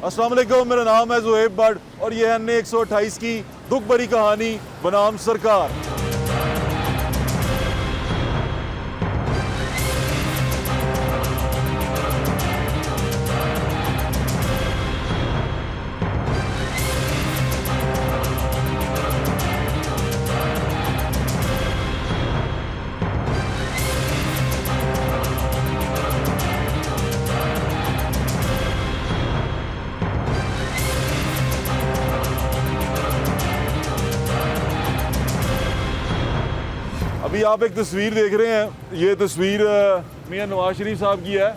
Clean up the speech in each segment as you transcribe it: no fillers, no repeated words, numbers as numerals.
अस्सलाम वालेकुम, मेरा नाम है ज़ुहैब भट्ट और ये है NA 128 की दुख भरी कहानी बनाम सरकार। अभी आप एक तस्वीर देख रहे हैं, ये तस्वीर मियां नवाज शरीफ साहब की है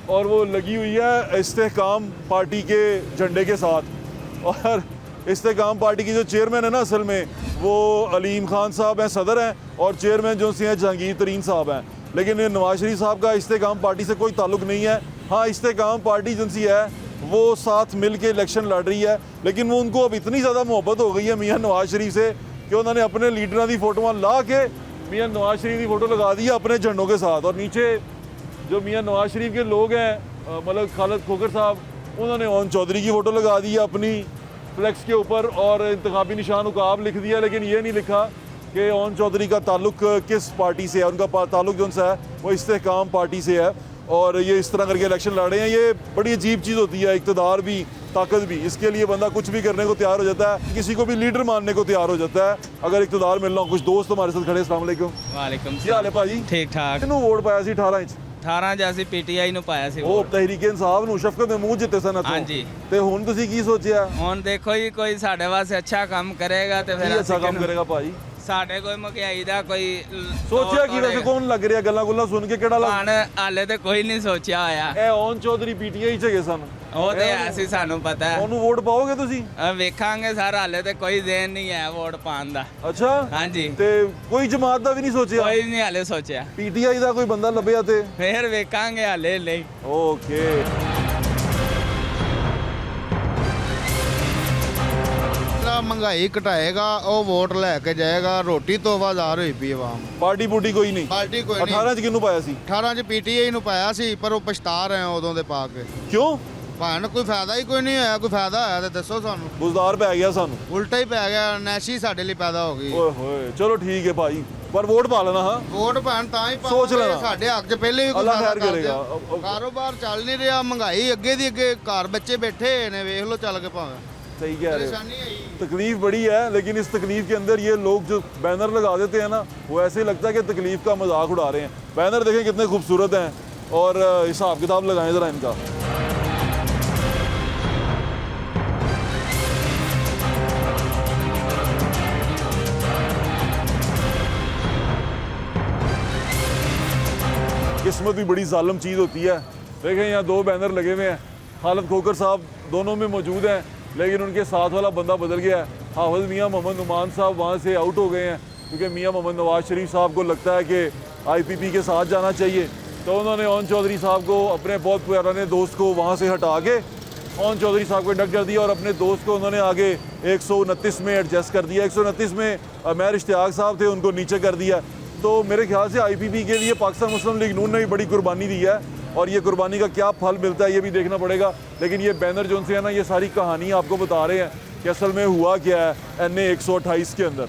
और वो लगी हुई है इस्तेहकाम पार्टी के झंडे के साथ। और इस्तेहकाम पार्टी की जो चेयरमैन है ना, असल में वो अलीम खान साहब हैं, सदर हैं, और चेयरमैन जो हैं जहांगीर तरीन साहब हैं। लेकिन नवाज शरीफ साहब का इस्तेहकाम पार्टी से कोई ताल्लुक नहीं है। हाँ, इस्तेहकाम पार्टी जिनसी है वो साथ मिल के इलेक्शन लड़ रही है, लेकिन वो उनको अब इतनी ज़्यादा मोहब्बत हो गई है मियां नवाज शरीफ से कि उन्होंने अपने लीडर की फ़ोटोआं ला के मियां नवाज शरीफ की फ़ोटो लगा दी है अपने झंडों के साथ। और नीचे जो मियां नवाज शरीफ के लोग हैं, मतलब खालिद खोखर साहब, उन्होंने ओन चौधरी की फ़ोटो लगा दी है अपनी फ्लैक्स के ऊपर और इंतखाबी निशान उकाब लिख दिया, लेकिन ये नहीं लिखा कि ओन चौधरी का ताल्लुक किस पार्टी से है। उनका ताल्लुक जो है वो इस्तेहकाम पार्टी से है और ये इस तरह करके इलेक्शन लड़ रहे हैं। ये बड़ी अजीब चीज़ होती है, इक़्तिदार भी, ताकत भी। इसके लिए बंदा कुछ भी करने को तैयार हो जाता है, किसी को भी लीडर मानने को तैयार हो जाता है अगर इक़्तिदार मिलना हो। कुछ दोस्त हमारे साथ खड़े। अस्सलाम वालेकुम। वालेकुम क्या हाल है भाजी? ठीक ठाक। किन्नू वोट पाया सी 18 इंच? 18 ਜੈਸੀ PTI ਨੂੰ ਪਾਇਆ ਸੀ ਉਹ ਤਹਿਰੀਕ ਇਨਸਾਫ ਨੂੰ ਸ਼ਫਕਤ ਮਹਿਮੂਦ ਜਿੱਤੇ ਸਨ ਇੱਥੋਂ। ਹਾਂਜੀ। ਤੇ ਹੁਣ ਤੁਸੀਂ ਕੀ ਸੋਚਿਆ? ਹੁਣ ਦੇਖੋ ਜੀ ਕੋਈ ਸਾਡੇ ਵਾਸਤੇ ਅੱਛਾ ਕੰਮ ਕਰੇਗਾ ਤੇ ਕੀ ਫਿਰ ਅੱਛਾ ਕੰਮ ਕਰੇਗਾ ਭਾਜੀ? ਸਾਡੇ ਕੋਈ ਮਹਿੰਗਾਈ ਦਾ ਕੋਈ ਸੋਚਿਆ ਕੀ ਵੈਸੇ ਕੌਣ ਲੱਗ ਰਿਹਾ? ਗੱਲਾਂ ਗੁੱਲਾਂ ਸੁਣ ਕੇ ਕਿਹੜਾ ਲੱਗ? ਹੁਣ ਹਾਲੇ ਤੇ ਕੋਈ ਨਹੀਂ ਸੋਚਿਆ ਹੋਇਆ। ਇਹ ਓਨ ਚੌਧਰੀ PTI ਚ ਹੈਗੇ ਸਨ। ਉਹ ਤੇ ਐਸੀ ਸਾਨੂੰ ਪਤਾ ਹੈ। ਉਹਨੂੰ ਵੋਟ ਪਾਓਗੇ ਤੁਸੀਂ? ਵੇਖਾਂਗੇ ਸਰ, ਹਾਲੇ ਤੇ ਕੋਈ ਦੇਣ ਨਹੀਂ ਹੈ ਵੋਟ ਪਾਉਣ ਦਾ। ਅੱਛਾ। ਹਾਂਜੀ। ਤੇ ਕੋਈ ਜਮਾਤ ਦਾ ਵੀ ਨਹੀਂ ਸੋਚਿਆ? ਕੋਈ ਨਹੀਂ ਹਾਲੇ ਸੋਚਿਆ। PTI ਦਾ ਕੋਈ ਬੰਦਾ ਲੱਭਿਆ ਤੇ ਫਿਰ ਵੇਖਾਂਗੇ, ਹਾਲੇ ਨਹੀਂ। ਓਕੇ। महंगाई घटाएगा ਉਹ ਵੋਟ ਲੈ ਕੇ ਜਾਏਗਾ। ਰੋਟੀ ਤੋਂ ਆਵਾਜ਼ਾਰ ਹੋਈ ਪਈ ਆਵਾਮ। ਪਾਰਟੀ ਪੂਟੀ ਕੋਈ ਨਹੀਂ? ਪਾਰਟੀ ਕੋਈ ਨਹੀਂ। 18 ਚ ਕਿਹਨੂੰ ਪਾਇਆ ਸੀ? 18 ਚ PTI ਨੂੰ ਪਾਇਆ ਸੀ, ਪਰ ਉਹ ਪਛਤਾ ਰਹੇ ਉਦੋਂ ਦੇ ਪਾ ਕੇ। ਕਿਉਂ? ਭਾਣ ਕੋਈ ਫਾਇਦਾ ਹੀ ਕੋਈ ਨਹੀਂ ਹੋਇਆ। ਕੋਈ ਫਾਇਦਾ ਹੋਇਆ ਤਾਂ ਦੱਸੋ ਸਾਨੂੰ। ਬੁਜ਼ਦਾਰ ਪੈ ਗਿਆ ਸਾਨੂੰ। ਉਲਟਾ ਹੀ ਪੈ ਗਿਆ, ਨੈਸ਼ੀ ਸਾਡੇ ਲਈ ਪੈਦਾ ਹੋ ਗਈ। ਓਏ ਹੋਏ, ਚਲੋ ਠੀਕ ਹੈ ਭਾਈ, ਪਰ ਵੋਟ ਪਾ ਲੈਣਾ। ਹਾਂ, ਵੋਟ ਭਾਣ ਤਾਂ ਹੀ ਸੋਚ ਲੈਣਾ। ਸਾਡੇ ਹੱਕ 'ਚ ਪਹਿਲੇ ਵੀ ਕੋਈ ਅੱਲਾ ਫਾਇਦਾ ਖੈਰ ਕਰੇਗਾ। ਕਾਰੋਬਾਰ ਚੱਲ ਨਹੀਂ ਰਿਹਾ, ਮਹਿੰਗਾਈ ਅੱਗੇ ਦੀ ਅੱਗੇ, ਘਰ ਬੱਚੇ ਬੈਠੇ ਨੇ, ਵੇਖ ਲਓ ਚੱਲ ਕੇ ਭਾਵੇਂ। सही कह रहे परेशानी है। हो। तकलीफ बड़ी है, लेकिन इस तकलीफ के अंदर ये लोग जो बैनर लगा देते हैं ना, वो ऐसे लगता है कि तकलीफ का मजाक उड़ा रहे हैं। बैनर देखें कितने खूबसूरत हैं और हिसाब किताब लगाएं ज़रा इनका। किस्मत भी बड़ी जालिम चीज़ होती है। देखें यहाँ दो बैनर लगे हुए हैं, खालिद खोखर साहब दोनों में मौजूद हैं, लेकिन उनके साथ वाला बंदा बदल गया है। हाफिज़ मियां मोहम्मद नुमान साहब वहाँ से आउट हो गए हैं क्योंकि मियां मोहम्मद नवाज शरीफ साहब को लगता है कि IPP के साथ जाना चाहिए, तो उन्होंने ओन चौधरी साहब को, अपने बहुत पुराने दोस्त को, वहाँ से हटा के ओन चौधरी साहब को इंडक्ट कर दिया और अपने दोस्त को उन्होंने आगे 129 में एडजस्ट कर दिया। 129 में मेहर इश्तियाक साहब थे, उनको नीचे कर दिया। तो मेरे ख्याल से IPP के लिए पाकिस्तान मुस्लिम लीग नून ने भी बड़ी कुर्बानी दी है और ये कुर्बानी का क्या फल मिलता है ये भी देखना पड़ेगा। लेकिन ये बैनर जो उनसे है ना, ये सारी कहानी आपको बता रहे हैं कि असल में हुआ क्या है NA 128 के अंदर।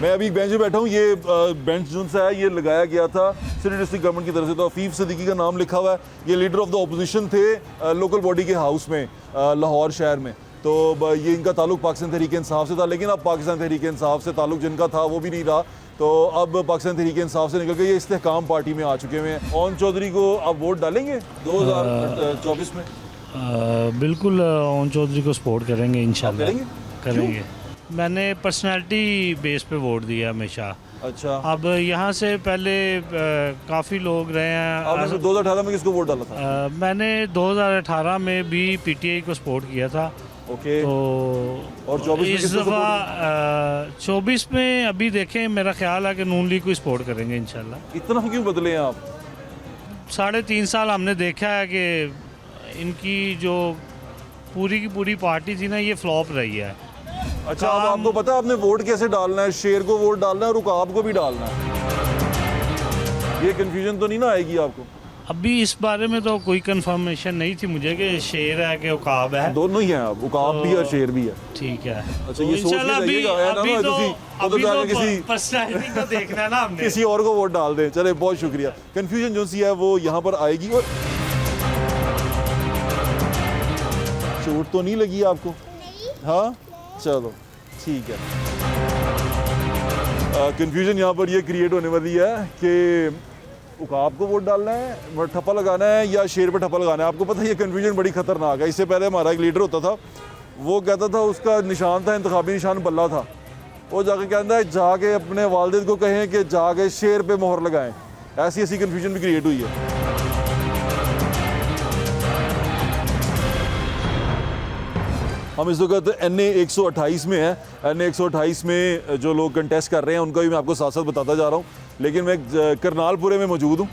मैं अभी एक बेंच पे बैठा हूँ। ये बेंच जो सा है ये लगाया गया था सिटी डिस्ट्रिक्ट गवर्नमेंट की तरफ से। तो अफीफ सिद्दीकी का नाम लिखा हुआ है। ये लीडर ऑफ द अपोजिशन थे लोकल बॉडी के हाउस में लाहौर शहर में। तो ये इनका ताल्लुक पाकिस्तान तहरीक इंसाफ से था, लेकिन अब पाकिस्तान तहरीक इंसाफ से ताल्लुक जिनका था वो भी नहीं रहा, तो अब पाकिस्तान तहरीक इंसाफ से निकल के ये इस्तेहकाम पार्टी में आ चुके हुए हैं। ओन चौधरी को अब वोट डालेंगे 2024 में? बिल्कुल ओन चौधरी को सपोर्ट करेंगे इंशाल्लाह। करेंगे। मैंने पर्सनालिटी बेस पे वोट दिया हमेशा। अच्छा। अब यहाँ से पहले काफ़ी लोग रहे हैं। आपने 2018 में किसको वोट डाला था? मैंने 2018 में भी PTI को सपोर्ट किया था। ओके। तो और 24 में इस किसको दफ़ा 24 में अभी देखें, मेरा ख्याल है कि नून लीग को सपोर्ट करेंगे इंशाल्लाह। इतना क्यों बदले हैं आप? 3.5 साल हमने देखा है कि इनकी जो पूरी की पूरी पार्टी थी ना, ये फ्लॉप रही है। अच्छा, अब आपको पता है आपने वोट कैसे डालना है? शेर को वोट डालना है और उकाब को भी डालना है। ये कंफ्यूजन तो नहीं ना आएगी आपको? अभी इस बारे में तो कोई कंफर्मेशन नहीं थी मुझे कि शेर है कि उकाब है। दोनों ही हैं, अब उकाब भी और शेर भी है। ठीक है। अच्छा, ये सोच के जाइएगा यार ना, अभी जाके तो किसी पर्सनैलिटी को देखना है ना हमने। किसी और को वोट डाल दें। चले, बहुत शुक्रिया। कंफ्यूजन जो सी है वो यहाँ पर आएगी। और चोट तो नहीं लगी आपको? हाँ, चलो ठीक है। कंफ्यूजन यहाँ पर ये क्रिएट होने वाली है कि उकाब को वोट डालना है, ठप्पा लगाना है, या शेर पे ठप्पा लगाना है। आपको पता है ये कंफ्यूजन बड़ी खतरनाक है। इससे पहले हमारा एक लीडर होता था, वो कहता था उसका निशान था, इंतखाबी निशान बल्ला था। वो जाके कहता है जाके अपने वालिद को कहें कि जाके शेर पे मोहर लगाएं। ऐसी ऐसी कंफ्यूजन भी क्रिएट हुई है। हम इस वक्त NA 128 में है। NA 128 में जो लोग कंटेस्ट कर रहे हैं उनका भी मैं आपको साथ साथ बताता जा रहा हूँ। लेकिन मैं करनालपुरे में मौजूद हूँ।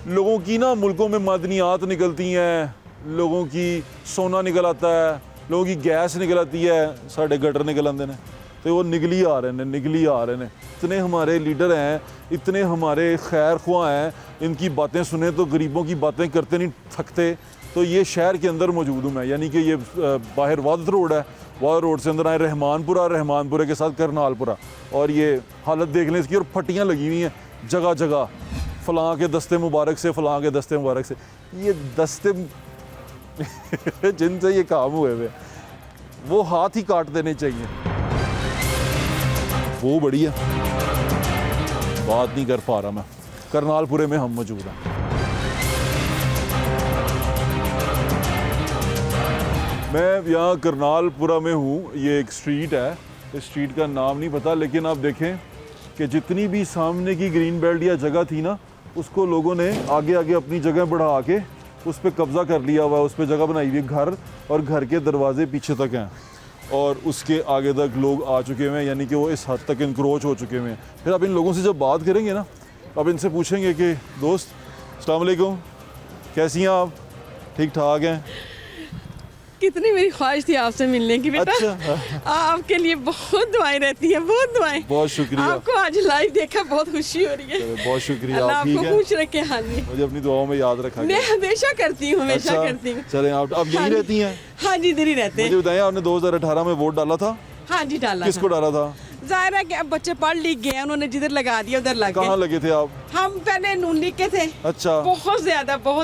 लोगों की ना मुल्कों में मदनियात निकलती हैं, लोगों की सोना निकल आता है, लोगों की गैस निकल आती है, साढ़े गटर निकल आते हैं, तो वो निकली आ रहे हैं। इतने हमारे लीडर हैं, इतने हमारे खैर ख्वाह हैं, इनकी बातें सुने तो गरीबों की बातें करते नहीं थकते। तो ये शहर के अंदर मौजूद हूँ मैं, यानी कि ये बाहर वादत रोड है, वादत रोड से अंदर आए रहमानपुरा, रहमानपुरे के साथ करनालपुरा। और ये हालत देख लें इसकी, और फटियाँ लगी हुई हैं जगह जगह, फ़लाँ के दस्ते मुबारक से, फ़लाँ के दस्ते मुबारक से। ये दस्ते जिनसे ये काम हुए हुए वो हाथ ही काट देने चाहिए। वो बढ़िया बात नहीं कर पा रहा मैं। करनालपुरे में हम मौजूद हैं। मैं यहाँ करनालपुरा में हूँ। ये एक स्ट्रीट है, इस स्ट्रीट का नाम नहीं पता, लेकिन आप देखें कि जितनी भी सामने की ग्रीन बेल्ट या जगह थी ना, उसको लोगों ने आगे आगे अपनी जगह बढ़ा के उस पर कब्ज़ा कर लिया हुआ है। उस पर जगह बनाई हुई है, घर और घर के दरवाजे पीछे तक हैं और उसके आगे तक लोग आ चुके हुए हैं, यानी कि वो इस हद तक इंक्रोच हो चुके हुए हैं। फिर आप इन लोगों से जब बात करेंगे ना, आप इनसे पूछेंगे कि दोस्त अस्सलाम वालेकुम, कैसी हैं आप? ठीक ठाक हैं? कितनी मेरी ख्वाहिश थी आपसे मिलने की बेटा। अच्छा। आपके लिए बहुत दुआएं रहती हैं, बहुत दुआएं। बहुत शुक्रिया। आपको आज लाइव देखा, बहुत खुशी हो रही है। बहुत शुक्रिया। अल्लाह आप ठीक आपको हैं? खुश रखे। हाँ जी, मुझे अपनी दुआओं में याद रखा। मैं हमेशा करती हूँ, हमेशा अच्छा, करती हूँ। चलें आप यहीं हाँ जी। रहती हैं? हाँ जी, इधर ही रहते मुझे हैं। बताएं, आपने 2018 में वोट डाला था? हाँ जी, डाला किसको था। डाला था? जाहिर है कि अब बच्चे पढ़ लिख गए, उन्होंने जिधर लगा दिया उधर लग कहाँ गए। लगे थे आप? हम पहले नून लीग के थे। अच्छा, बहुत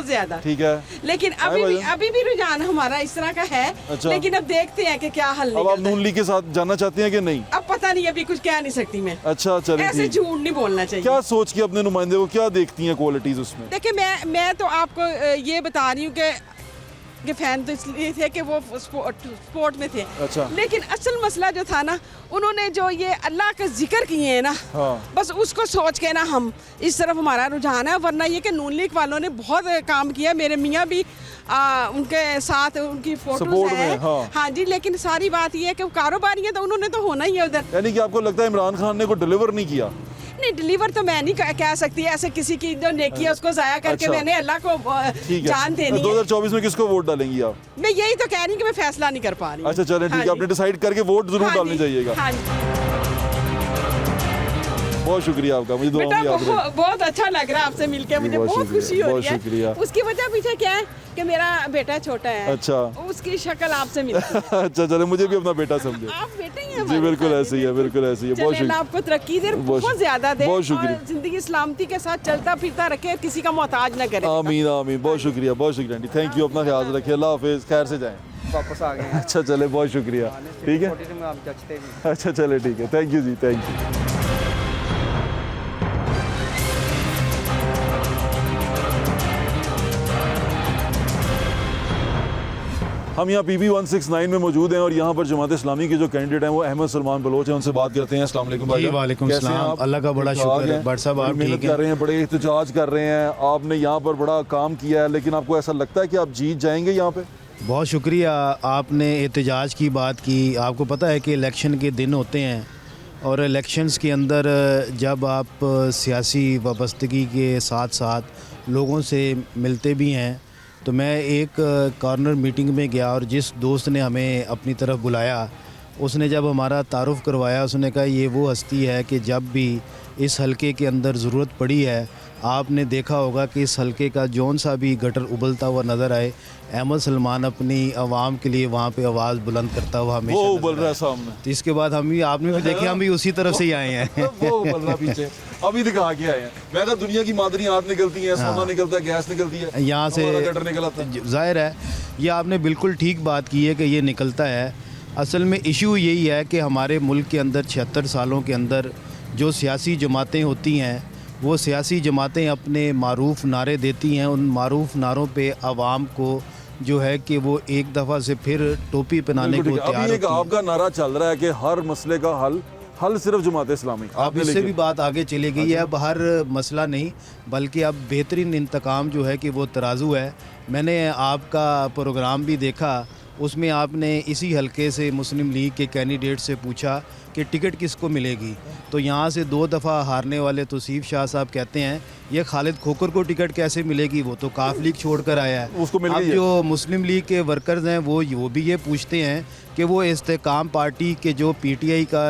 ज्यादा। ठीक है। लेकिन अभी भी रुझान हमारा इस तरह का है। अच्छा। लेकिन अब देखते हैं कि क्या हल अब आप निकलता है। नून लीग के साथ जाना चाहती हैं कि नहीं? अब पता नहीं, अभी कुछ कह नहीं सकती मैं। अच्छा, चलें ऐसे ठीक। झूठ नहीं बोलना चाहिए। क्या सोच के अपने नुमाइंदे को क्या देखती हैं क्वालिटीज उसमें? देखिए, मैं तो आपको ये बता रही हूँ कि फैन तो इसलिए थे कि वो स्पोर्ट में थे। अच्छा। लेकिन असल मसला जो था ना, उन्होंने जो ये अल्लाह का जिक्र किए हैं ना, हाँ। बस उसको सोच के ना हम इस तरफ हमारा रुझान है। वरना ये कि नून लीग वालों ने बहुत काम किया। मेरे मियाँ भी उनके साथ उनकी फोटोज सपोर्ट हैं। में, हाँ। हाँ जी, लेकिन सारी बात ये है कि वो कारोबारी है तो उन्होंने तो होना ही है उधर। यानी कि आपको लगता है इमरान खान ने को डिलीवर नहीं किया? नहीं, डिलीवर तो मैं नहीं कह सकती। ऐसे किसी की जो नेकी है उसको जाया करके अच्छा। मैंने अल्लाह को ठीक जान है। देनी है। 2024 में किसको वोट डालेंगी आप? मैं यही तो कह रही हूँ कि मैं फैसला नहीं कर पा रही हूँ। अच्छा, चलें ठीक हाँ है। जी। आपने डिसाइड करके वोट जरूर हाँ डालने जी, जाइएगा। हाँ जी। बहुत शुक्रिया आपका, मुझे दुआ बेटा में याद रहे। बहुत अच्छा लग रहा है आपसे मिलके, मुझे बहुत बहुत शुक्रिया, खुशी हो बहुत रही है। शुक्रिया। उसकी वजह पीछे क्या है कि मेरा बेटा छोटा है। अच्छा। उसकी शक्ल आपसे मिलती है। अच्छा, चले मुझे भी अपना बेटा समझे। आप बेटे ही हैं जी हमारे बिल्कुल साथ। ऐसे ही है, बिल्कुल ऐसे ही है। बहुत चलें, अल्लाह शुक्रिया। आपको तरक्की दे, बहुत बहुत ज्यादा दे, बहुत शुक्रिया। और जिंदगी सलामती के साथ चलता फिरता रखे, किसी का मोहताज न करे। आमीन आमीन। बहुत शुक्रिया, बहुत शुक्रिया आंटी। Thank you. अपना ख्याल रखिए। अल्लाह हाफिज़। खैर से जाएं। वापस आ गए हैं। अच्छा, चले, बहुत शुक्रिया। ठीक है। छोटी से में आप जचते भी। अच्छा, चले ठीक है। थैंक यू जी, थैंक यू। हम यहाँ PB 169 में मौजूद हैं और यहाँ पर जमात इस्लामी के जो कैंडिडेट हैं वो अहमद सलमान बलोच हैं। उनसे बात करते हैं। अस्सलाम वालेकुम भाई। जी, वालेकुम कैसे हैं सलाम। आप? अल्लाह का बड़ा ठीक ठाक शुक्र है। हैं? भट्ट साहब, आप बड़ी मेहनत ठीक हैं? कर रहे हैं, बड़े एहतजाज कर रहे हैं। आपने यहाँ पर बड़ा काम किया है, लेकिन आपको ऐसा लगता है कि आप जीत जाएंगे यहाँ पे? बहुत शुक्रिया, आपने एहतजाज की बात की। आपको पता है कि इलेक्शन के दिन होते हैं और इलेक्शंस के अंदर जब आप सियासी वाबस्तगी के साथ साथ लोगों से मिलते भी हैं, तो मैं एक कॉर्नर मीटिंग में गया और जिस दोस्त ने हमें अपनी तरफ बुलाया उसने जब हमारा तारुफ़ करवाया उसने कहा ये वो हस्ती है कि जब भी इस हलके के अंदर ज़रूरत पड़ी है, आपने देखा होगा कि इस हलके का जौन सा भी गटर उबलता हुआ नज़र आए, अहमद सलमान अपनी आवाम के लिए वहाँ पे आवाज़ बुलंद करता हुआ हमेशा वो नज़र उबल रहा है आया। सामने। तो इसके बाद हम भी, आपने भी देखे, हम भी उसी तरफ से ही आए हैं। वो उबल रहा पीछे, अभी दिखा के आए हैं। मैं कहा दुनिया की मादरी आँख निकलती है, सोना निकलता है, गैस निकलती है, यहाँ से हमारा गटर निकल आता है। ज़ाहिर है, ये आपने बिल्कुल ठीक बात की है कि ये निकलता है। असल में इशू यही है कि हमारे मुल्क के अंदर 76 सालों के अंदर जो सियासी जमातें होती हैं, वो सियासी जमातें अपने मारूफ नारे देती हैं। उन मारूफ नारों पे आवाम को जो है कि वो एक दफ़ा से फिर टोपी पहनाने को बिल्कुल ठीक है। तैयार अभी एक होती हैं। आपका नारा चल रहा है कि हर मसले का हल सिर्फ जमात इस्लामी। अब आपने इससे लिखा। भी बात आगे चली गई है। अब हर मसला नहीं, बल्कि अब बेहतरीन इंतकाम जो है कि वो तराजू है। मैंने आपका प्रोग्राम भी देखा, उसमें आपने इसी हलके से मुस्लिम लीग के कैंडिडेट से पूछा कि टिकट किसको मिलेगी, तो यहाँ से 2 दफ़ा हारने वाले तौसीफ़ शाह साहब कहते हैं ये खालिद खोकर को टिकट कैसे मिलेगी, वो तो काफ लीग छोड़ कर आया है। उसको मिल अब गई है। जो मुस्लिम लीग के वर्कर्स हैं वो भी ये पूछते हैं कि वो इस्तेकाम पार्टी के जो PTI का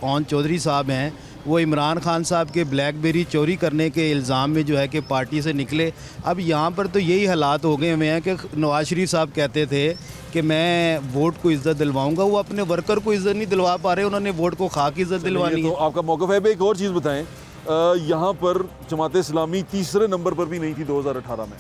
ओन चौधरी साहब हैं, वो इमरान खान साहब के ब्लैकबेरी चोरी करने के इल्ज़ाम में जो है कि पार्टी से निकले। अब यहाँ पर तो यही हालात हो गए हुए हैं कि नवाज शरीफ साहब कहते थे कि मैं वोट को इज़्ज़त दिलवाऊंगा, वो अपने वर्कर को इज़्ज़त नहीं दिलवा पा रहे, उन्होंने वोट को खा की इज़्ज़त दिलवानी तो है। आपका मौक़िफ़ है। अब एक और चीज़ बताएं, यहाँ पर जमात इस्लामी तीसरे नंबर पर भी नहीं थी 2018 में,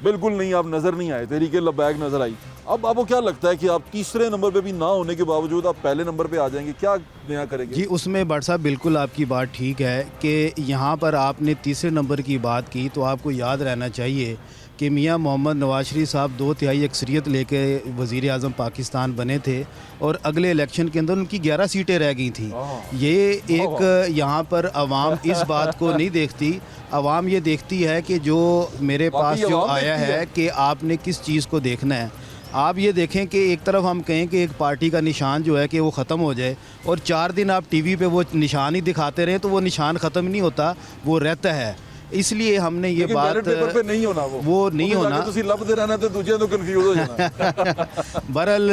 बिल्कुल नहीं, आप नज़र नहीं आए। तहरीक लब्बैक नज़र आई। अब आपको क्या लगता है कि आप तीसरे नंबर पे भी ना होने के बावजूद आप पहले नंबर पे आ जाएंगे, क्या नया करेंगे? जी, उसमें भट्ट साहब बिल्कुल आपकी बात ठीक है कि यहाँ पर आपने तीसरे नंबर की बात की, तो आपको याद रहना चाहिए कि मियाँ मोहम्मद नवाज शरीफ साहब 2/3 अक्सरियत लेके वज़ीर आज़म पाकिस्तान बने थे और अगले इलेक्शन के अंदर उनकी 11 सीटें रह गई थी। ये एक यहाँ पर आवाम इस बात को नहीं देखती, आवाम ये देखती है कि जो मेरे पास जो आया है कि आपने किस चीज़ को देखना है। आप ये देखें कि एक तरफ हम कहें कि एक पार्टी का निशान जो है कि वो ख़त्म हो जाए और 4 दिन आप टीवी पे वो निशान ही दिखाते रहें, तो वो निशान ख़त्म नहीं होता, वो रहता है। इसलिए हमने ये बात पेपर पे नहीं होना, वो नहीं होना, तुसी लभदे रहना तो दूजे तो कंफ्यूज हो जाना। बहरहाल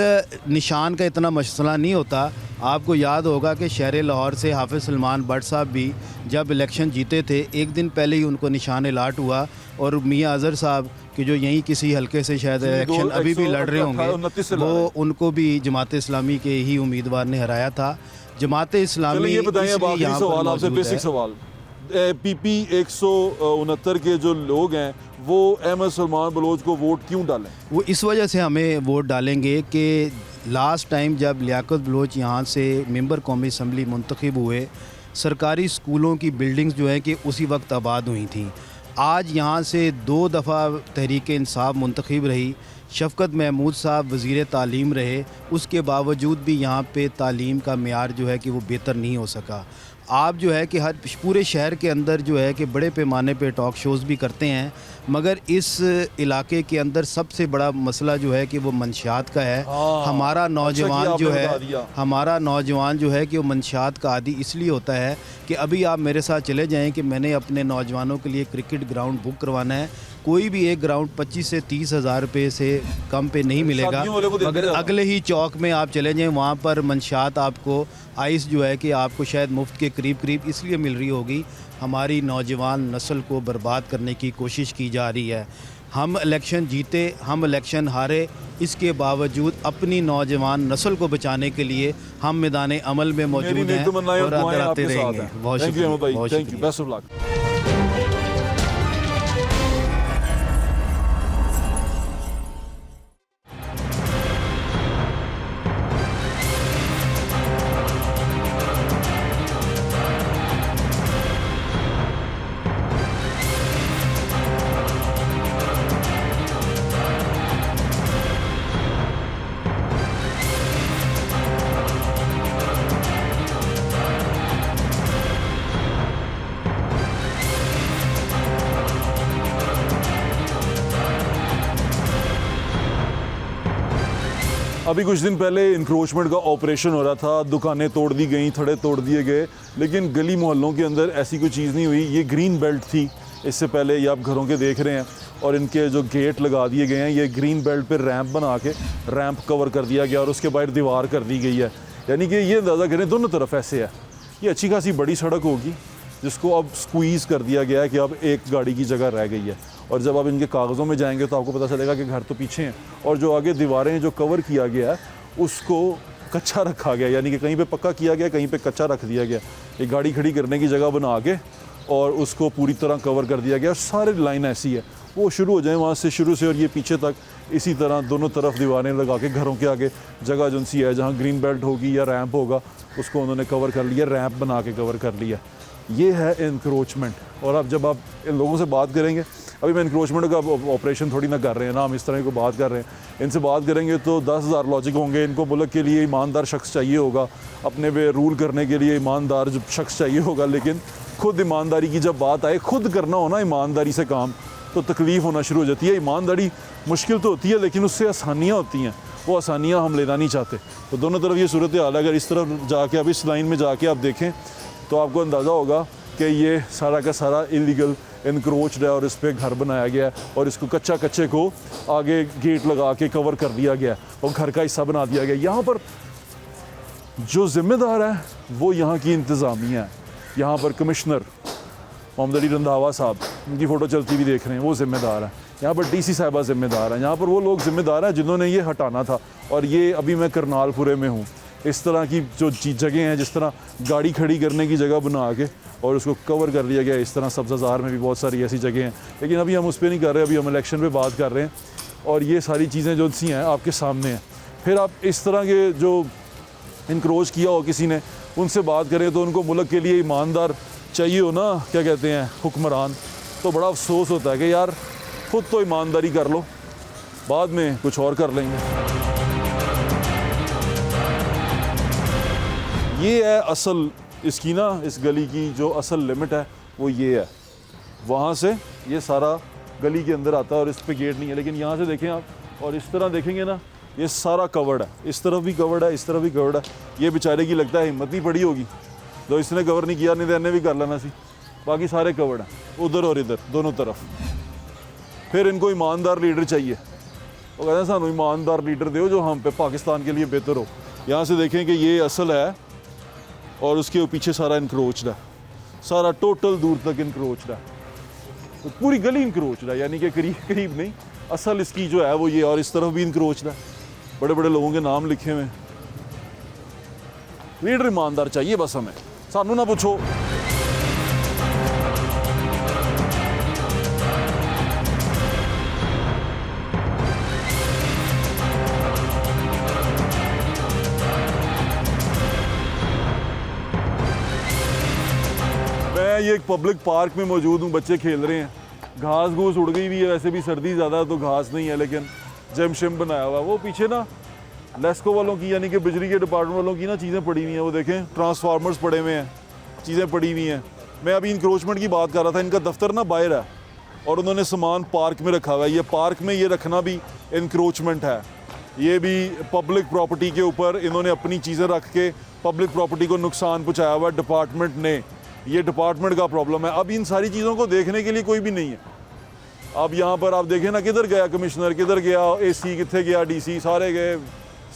निशान का इतना मसला नहीं होता। आपको याद होगा कि शहर लाहौर से हाफिज़ सलमान भट्ट साहब भी जब इलेक्शन जीते थे, एक दिन पहले ही उनको निशान अलाट हुआ और मियाँ अज़हर साहब कि जो यहीं किसी हलके से शायद इलेक्शन अभी भी लड़ रहे होंगे, वो उनको भी जमात इस्लामी के ही उम्मीदवार ने हराया था। जमात इस्लामी ये बताएं, अब इसलिए आखिरी यहाँ पर सवाल आपसे, मौजूद बेसिक है। सवाल, PP 169 के जो लोग हैं वो अहमद सलमान बलोच को वोट क्यों डालें? वो इस वजह से हमें वोट डालेंगे कि लास्ट टाइम जब लियाकत बलोच यहाँ से मेंबर कौमी असम्बली मुंतखब हुए, सरकारी स्कूलों की बिल्डिंग्स जो है कि उसी वक्त आबाद हुई थी। आज यहाँ से 2 दफ़ा तहरीक इंसाफ मुंतखब रही, शफ़कत महमूद साहब वज़ीर तालीम रहे, उसके बावजूद भी यहाँ पे तालीम का मेयार जो है कि वो बेहतर नहीं हो सका। आप जो है कि हर पूरे शहर के अंदर जो है कि बड़े पैमाने पे टॉक शोज़ भी करते हैं, मगर इस इलाके के अंदर सबसे बड़ा मसला जो है कि वो मंशियात का है। हमारा नौजवान जो है, हमारा नौजवान जो है कि वो मंशियात का आदी इसलिए होता है कि अभी आप मेरे साथ चले जाएं कि मैंने अपने नौजवानों के लिए क्रिकेट ग्राउंड बुक करवाना है, कोई भी एक ग्राउंड 25 से 30 हज़ार रुपये से कम पे नहीं मिलेगा, मगर अगले ही चौक में आप चले जाएं, वहाँ पर मंशियात आपको आइस जो है कि आपको शायद मुफ्त के करीब इसलिए मिल रही होगी। हमारी नौजवान नस्ल को बर्बाद करने की कोशिश की जा रही है। हम इलेक्शन जीते, हम इलेक्शन हारे, इसके बावजूद अपनी नौजवान नस्ल को बचाने के लिए हम मैदान अमल में मौजूद हैं और आते रहेंगे। बहुत शुक्रिया, बेस्ट ऑफ लक। अभी कुछ दिन पहले इंक्रोचमेंट का ऑपरेशन हो रहा था, दुकानें तोड़ दी गई, थड़े तोड़ दिए गए, लेकिन गली मोहल्लों के अंदर ऐसी कोई चीज़ नहीं हुई। ये ग्रीन बेल्ट थी, इससे पहले ये आप घरों के देख रहे हैं और इनके जो गेट लगा दिए गए हैं, ये ग्रीन बेल्ट पर रैंप बना के रैंप कवर कर दिया गया और उसके बाहर दीवार कर दी गई है। यानी कि ये अंदाज़ा करें दोनों तरफ ऐसे है। ये अच्छी खासी बड़ी सड़क होगी जिसको अब स्क्वीज़ कर दिया गया है कि अब एक गाड़ी की जगह रह गई है। और जब आप इनके कागज़ों में जाएंगे तो आपको पता चलेगा कि घर तो पीछे हैं और जो आगे दीवारें जो कवर किया गया है उसको कच्चा रखा गया, यानी कि कहीं पे पक्का किया गया, कहीं पे कच्चा रख दिया गया। एक गाड़ी खड़ी करने की जगह बना के और उसको पूरी तरह कवर कर दिया गया। और सारी लाइन ऐसी है वो शुरू हो जाए वहाँ से शुरू से और ये पीछे तक इसी तरह दोनों तरफ दीवारें लगा के घरों के आगे जगह जो सी है जहाँ ग्रीन बेल्ट होगी या रैंप होगा उसको उन्होंने कवर कर लिया, रैंप बना के कवर कर लिया। ये है इंक्रोचमेंट। और अब जब आप इन लोगों से बात करेंगे, अभी मैं इंक्रोचमेंट का ऑपरेशन थोड़ी ना कर रहे हैं ना, हम इस तरह की बात कर रहे हैं। इनसे बात करेंगे तो 10,000 लॉजिक होंगे। इनको मुल्क के लिए ईमानदार शख्स चाहिए होगा, अपने पे रूल करने के लिए ईमानदार जो शख्स चाहिए होगा, लेकिन खुद ईमानदारी की जब बात आए, खुद करना हो ना ईमानदारी से काम, तो तकलीफ़ होना शुरू हो जाती है। ईमानदारी मुश्किल तो होती है लेकिन उससे आसानियाँ होती हैं, वो आसानियाँ हम लेना नहीं चाहते। तो दोनों तरफ ये सूरत हाल है। अगर इस तरफ जाके अब इस लाइन में जाके आप देखें तो आपको अंदाज़ा होगा कि ये सारा का सारा इलीगल इनक्रोच्ड है और इस पर घर बनाया गया है और इसको कच्चे को आगे गेट लगा के कवर कर दिया गया और घर का हिस्सा बना दिया गया। यहाँ पर जो ज़िम्मेदार है वो यहाँ की इंतज़ामिया है। यहाँ पर कमिश्नर मोहम्मद अली रंधावा साहब, उनकी फ़ोटो चलती भी देख रहे हैं, वो ज़िम्मेदार है। यहाँ पर डीसी साहिबा ज़िम्मेदार हैं। यहाँ पर वो लोग ज़िम्मेदार हैं जिन्होंने ये हटाना था। और ये अभी मैं करनालपुरे में हूँ। इस तरह की जो जगह हैं, जिस तरह गाड़ी खड़ी करने की जगह बना के और उसको कवर कर लिया गया, इस तरह सब्ज़ाज़ार में भी बहुत सारी ऐसी जगह हैं। लेकिन अभी हम उस पर नहीं कर रहे, अभी हम इलेक्शन पे बात कर रहे हैं। और ये सारी चीज़ें जो सी हैं आपके सामने हैं। फिर आप इस तरह के जो इनक्रोच किया हो किसी ने, उनसे बात करें तो उनको मुल्क के लिए ईमानदार चाहिए हो ना, क्या कहते हैं, हुक्मरान। तो बड़ा अफसोस होता है कि यार खुद तो ईमानदारी कर लो, बाद में कुछ और कर लेंगे। ये है असल इसकी ना, इस गली की जो असल लिमिट है वो ये है। वहाँ से ये सारा गली के अंदर आता है और इस पे गेट नहीं है। लेकिन यहाँ से देखें आप और इस तरह देखेंगे ना, ये सारा कवर्ड है। इस तरफ भी कवर्ड है, इस तरफ भी कवर्ड है। ये बेचारे की लगता है हिम्मत नहीं पड़ी होगी तो इसने कवर नहीं किया, नहीं तो इन्हें भी कर लेना सी। बाकी सारे कवर्ड हैं उधर और इधर दोनों तरफ। फिर इनको ईमानदार लीडर चाहिए। वो कहते हैं सानू ईमानदार लीडर दो जो हम पे पाकिस्तान के लिए बेहतर हो। यहाँ से देखें कि ये असल है और उसके पीछे सारा इनक्रोच्ड है, सारा टोटल दूर तक इनक्रोच्ड है। तो पूरी गली इनक्रोच्ड है, यानी कि करीब नहीं, असल इसकी जो है वो ये। और इस तरफ भी इनक्रोच्ड है, बड़े बड़े लोगों के नाम लिखे हुए। लीडर ईमानदार चाहिए बस हमें, सानू ना पूछो। मैं ये एक पब्लिक पार्क में मौजूद हूँ, बच्चे खेल रहे हैं। घास घूस उड़ गई हुई है, वैसे भी सर्दी ज़्यादा है तो घास नहीं है, लेकिन जिम शिम बनाया हुआ है। वो पीछे ना लेस्को वालों की, यानी कि बिजली के डिपार्टमेंट वालों की ना चीज़ें पड़ी हुई हैं। वो देखें ट्रांसफार्मर्स पड़े हुए हैं, चीज़ें पड़ी हुई हैं। मैं अभी इंक्रोचमेंट की बात कर रहा था। इनका दफ्तर ना बाहर है और उन्होंने सामान पार्क में रखा हुआ है। ये पार्क में ये रखना भी इंक्रोचमेंट है। ये भी पब्लिक प्रॉपर्टी के ऊपर इन्होंने अपनी चीज़ें रख के पब्लिक प्रॉपर्टी को नुकसान पहुँचाया हुआ है डिपार्टमेंट ने। ये डिपार्टमेंट का प्रॉब्लम है। अब इन सारी चीज़ों को देखने के लिए कोई भी नहीं है। अब यहाँ पर आप देखें ना, किधर गया कमिश्नर, किधर गया एसी, कितने गया डीसी, सारे गए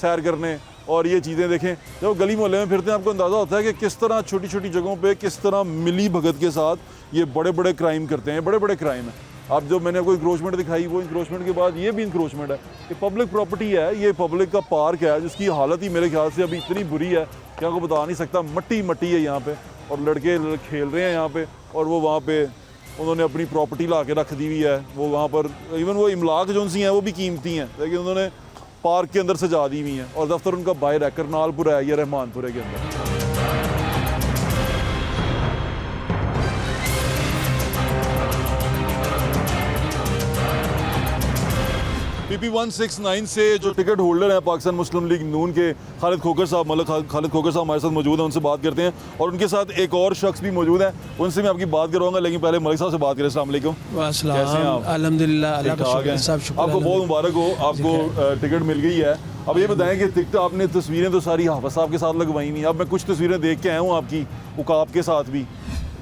सैर करने। और ये चीज़ें देखें, जब गली मोहल्ले में फिरते हैं आपको अंदाज़ा होता है कि किस तरह छोटी छोटी जगहों पे किस तरह मिली भगत के साथ ये बड़े बड़े क्राइम करते हैं। बड़े बड़े क्राइम है। अब जो मैंने आपको इंक्रोचमेंट दिखाई, वो इंक्रोचमेंट के बाद ये भी इंक्रोचमेंट है। ये पब्लिक प्रॉपर्टी है, ये पब्लिक का पार्क है, जिसकी हालत ही मेरे ख्याल से अभी इतनी बुरी है कि आपको बता नहीं सकता। मट्टी है यहाँ पे और लड़के खेल रहे हैं यहाँ पे। और वो वहाँ पे उन्होंने अपनी प्रॉपर्टी ला के रख दी हुई है। वो वहाँ पर इवन वो इमलाक जो सी हैं वो भी कीमती हैं, लेकिन उन्होंने पार्क के अंदर सजा दी हुई हैं। और दफ्तर उनका बाहर है, करनालपुरा है, ये रहमानपुरे के अंदर। PP 169 से जो टिकट होल्डर हैं पाकिस्तान मुस्लिम लीग नून के खालिद खोकर साहब, मलिक खालिद खोकर साहब हमारे साथ मौजूद हैं। उनसे बात करते हैं और उनके साथ एक और शख्स भी मौजूद है, उनसे मैं आपकी बात करवाऊंगा। लेकिन पहले मलिक साहब से बात करें। अस्सलाम वालेकुम, कैसे हैं आप? अल्हम्दुलिल्लाह, आपको बहुत मुबारक हो, आपको टिकट मिल गई है। अब ये बताएं कि टिकट आपने, तस्वीरें तो सारी हाफिज साहब के साथ लगवाई हुई। अब मैं कुछ तस्वीरें देख के आया हूँ आपकी उकाब के साथ भी।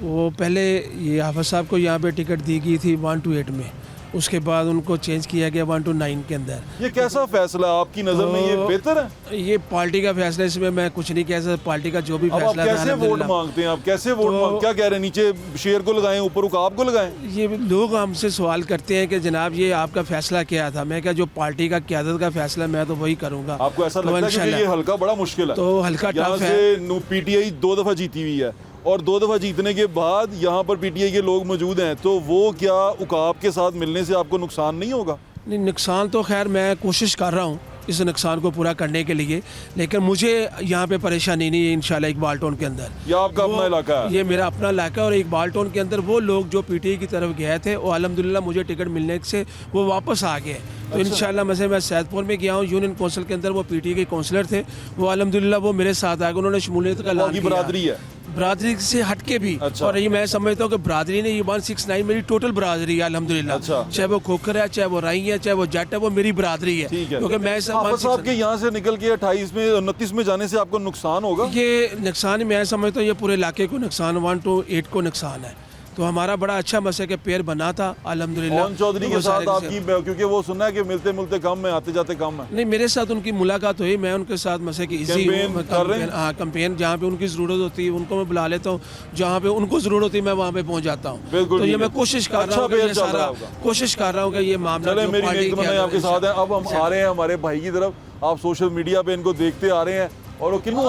वो पहले ये हाफिज साहब को यहाँ पे टिकट दी गई थी 1 to 8 में, उसके बाद उनको चेंज किया गया 1 to 9 के अंदर। ये कैसा फैसला है आपकी नज़र में, ये तो बेहतर है? ये पार्टी का फैसला है, इसमें मैं कुछ नहीं कह सकता। पार्टी का जो भी अब आप फैसला था, कैसे वोट अल्हम्दुलिल्लाह। मांगते हैं, आप कैसे वोट तो- क्या कह रहे हैं, नीचे शेर को लगाएं ऊपर उकाब को लगाएं? ये लोग हमसे सवाल करते हैं कि जनाब ये आपका फैसला क्या था। मैं क्या, जो पार्टी का क़यादत का फैसला मैं तो वही करूँगा। आपको ऐसा तो लगता है कि इंशाल्लाह। ये हल्का बड़ा मुश्किल है? तो हल्का यहाँ टफ है। से पीटीआई 2 दफ़ा जीती हुई है और 2 दफ़ा जीतने के बाद यहाँ पर पीटीआई के लोग मौजूद हैं, तो वो क्या उकाब के साथ मिलने से आपको नुकसान नहीं होगा? नहीं, नुकसान तो खैर मैं कोशिश कर रहा हूँ इस नुकसान को पूरा करने के लिए, लेकिन मुझे यहाँ पे परेशानी नहीं है इंशाल्लाह। इकबाल टाउन के अंदर ये आपका अपना इलाका है? ये मेरा अपना इलाका है और इकबाल टाउन के अंदर वो लोग जो पीटीआई की तरफ गए थे वो अल्हम्दुलिल्लाह मुझे टिकट मिलने से वो वापस आ गए। तो इंशाल्लाह मैं सैदपुर में गया हूँ, यूनियन काउंसिल के अंदर वो पीटीआई के काउंसलर थे, वो अल्हम्दुलिल्लाह वो मेरे साथ आ गए, उन्होंने शमूलियत का ऐलान की किया। बरादरी है? बरादरी से हट के भी। अच्छा। और ये मैं समझता हूँ कि बरादरी ने ये 169 मेरी टोटल बरादरी है अल्हम्दुलिल्लाह। अच्छा। चाहे वो खोखर है, चाहे वो राई है, चाहे वो जट है, वो मेरी बरादरी है। ठीक है, क्योंकि मैं हाफिज साहब के यहाँ से निकल के 28 में 29 में जाने से आपको नुकसान होगा? ये नुकसान मैं समझता हूँ ये पूरे इलाके को नुकसान 1 to 8 को नुकसान है। तो हमारा बड़ा अच्छा मसले के पेड़ बना था अल्हम्दुलिल्लाह। ओन चौधरी के वो साथ सारे आपकी, क्योंकि वो सुना है कि मिलते मिलते कम है, आते जाते कम है। नहीं, मेरे साथ उनकी मुलाकात हुई, मैं उनके साथ मसले की कैंपेन कर रहे हैं? हाँ, कैंपेन जहाँ पे उनकी ज़रूरत होती है उनको मैं बुला लेता हूँ, जहाँ पे उनको ज़रूरत होती है मैं वहाँ पे पहुँच जाता हूँ। बिल्कुल तो ये ठीक मैं है। कोशिश कर रहा अच्छा हूँ कि पेड़ ये चल रहा सारा होगा। कोशिश कर रहा हूँ कि ये मामला चले जो मेरी पार्टी नेक की तमन्नाएं आपके साथ हैं। अब हम आ रहे हैं हमारे भाई की तरफ, आप सोशल मीडिया पे इनको देखते आ रहे हैं और वो किन्नू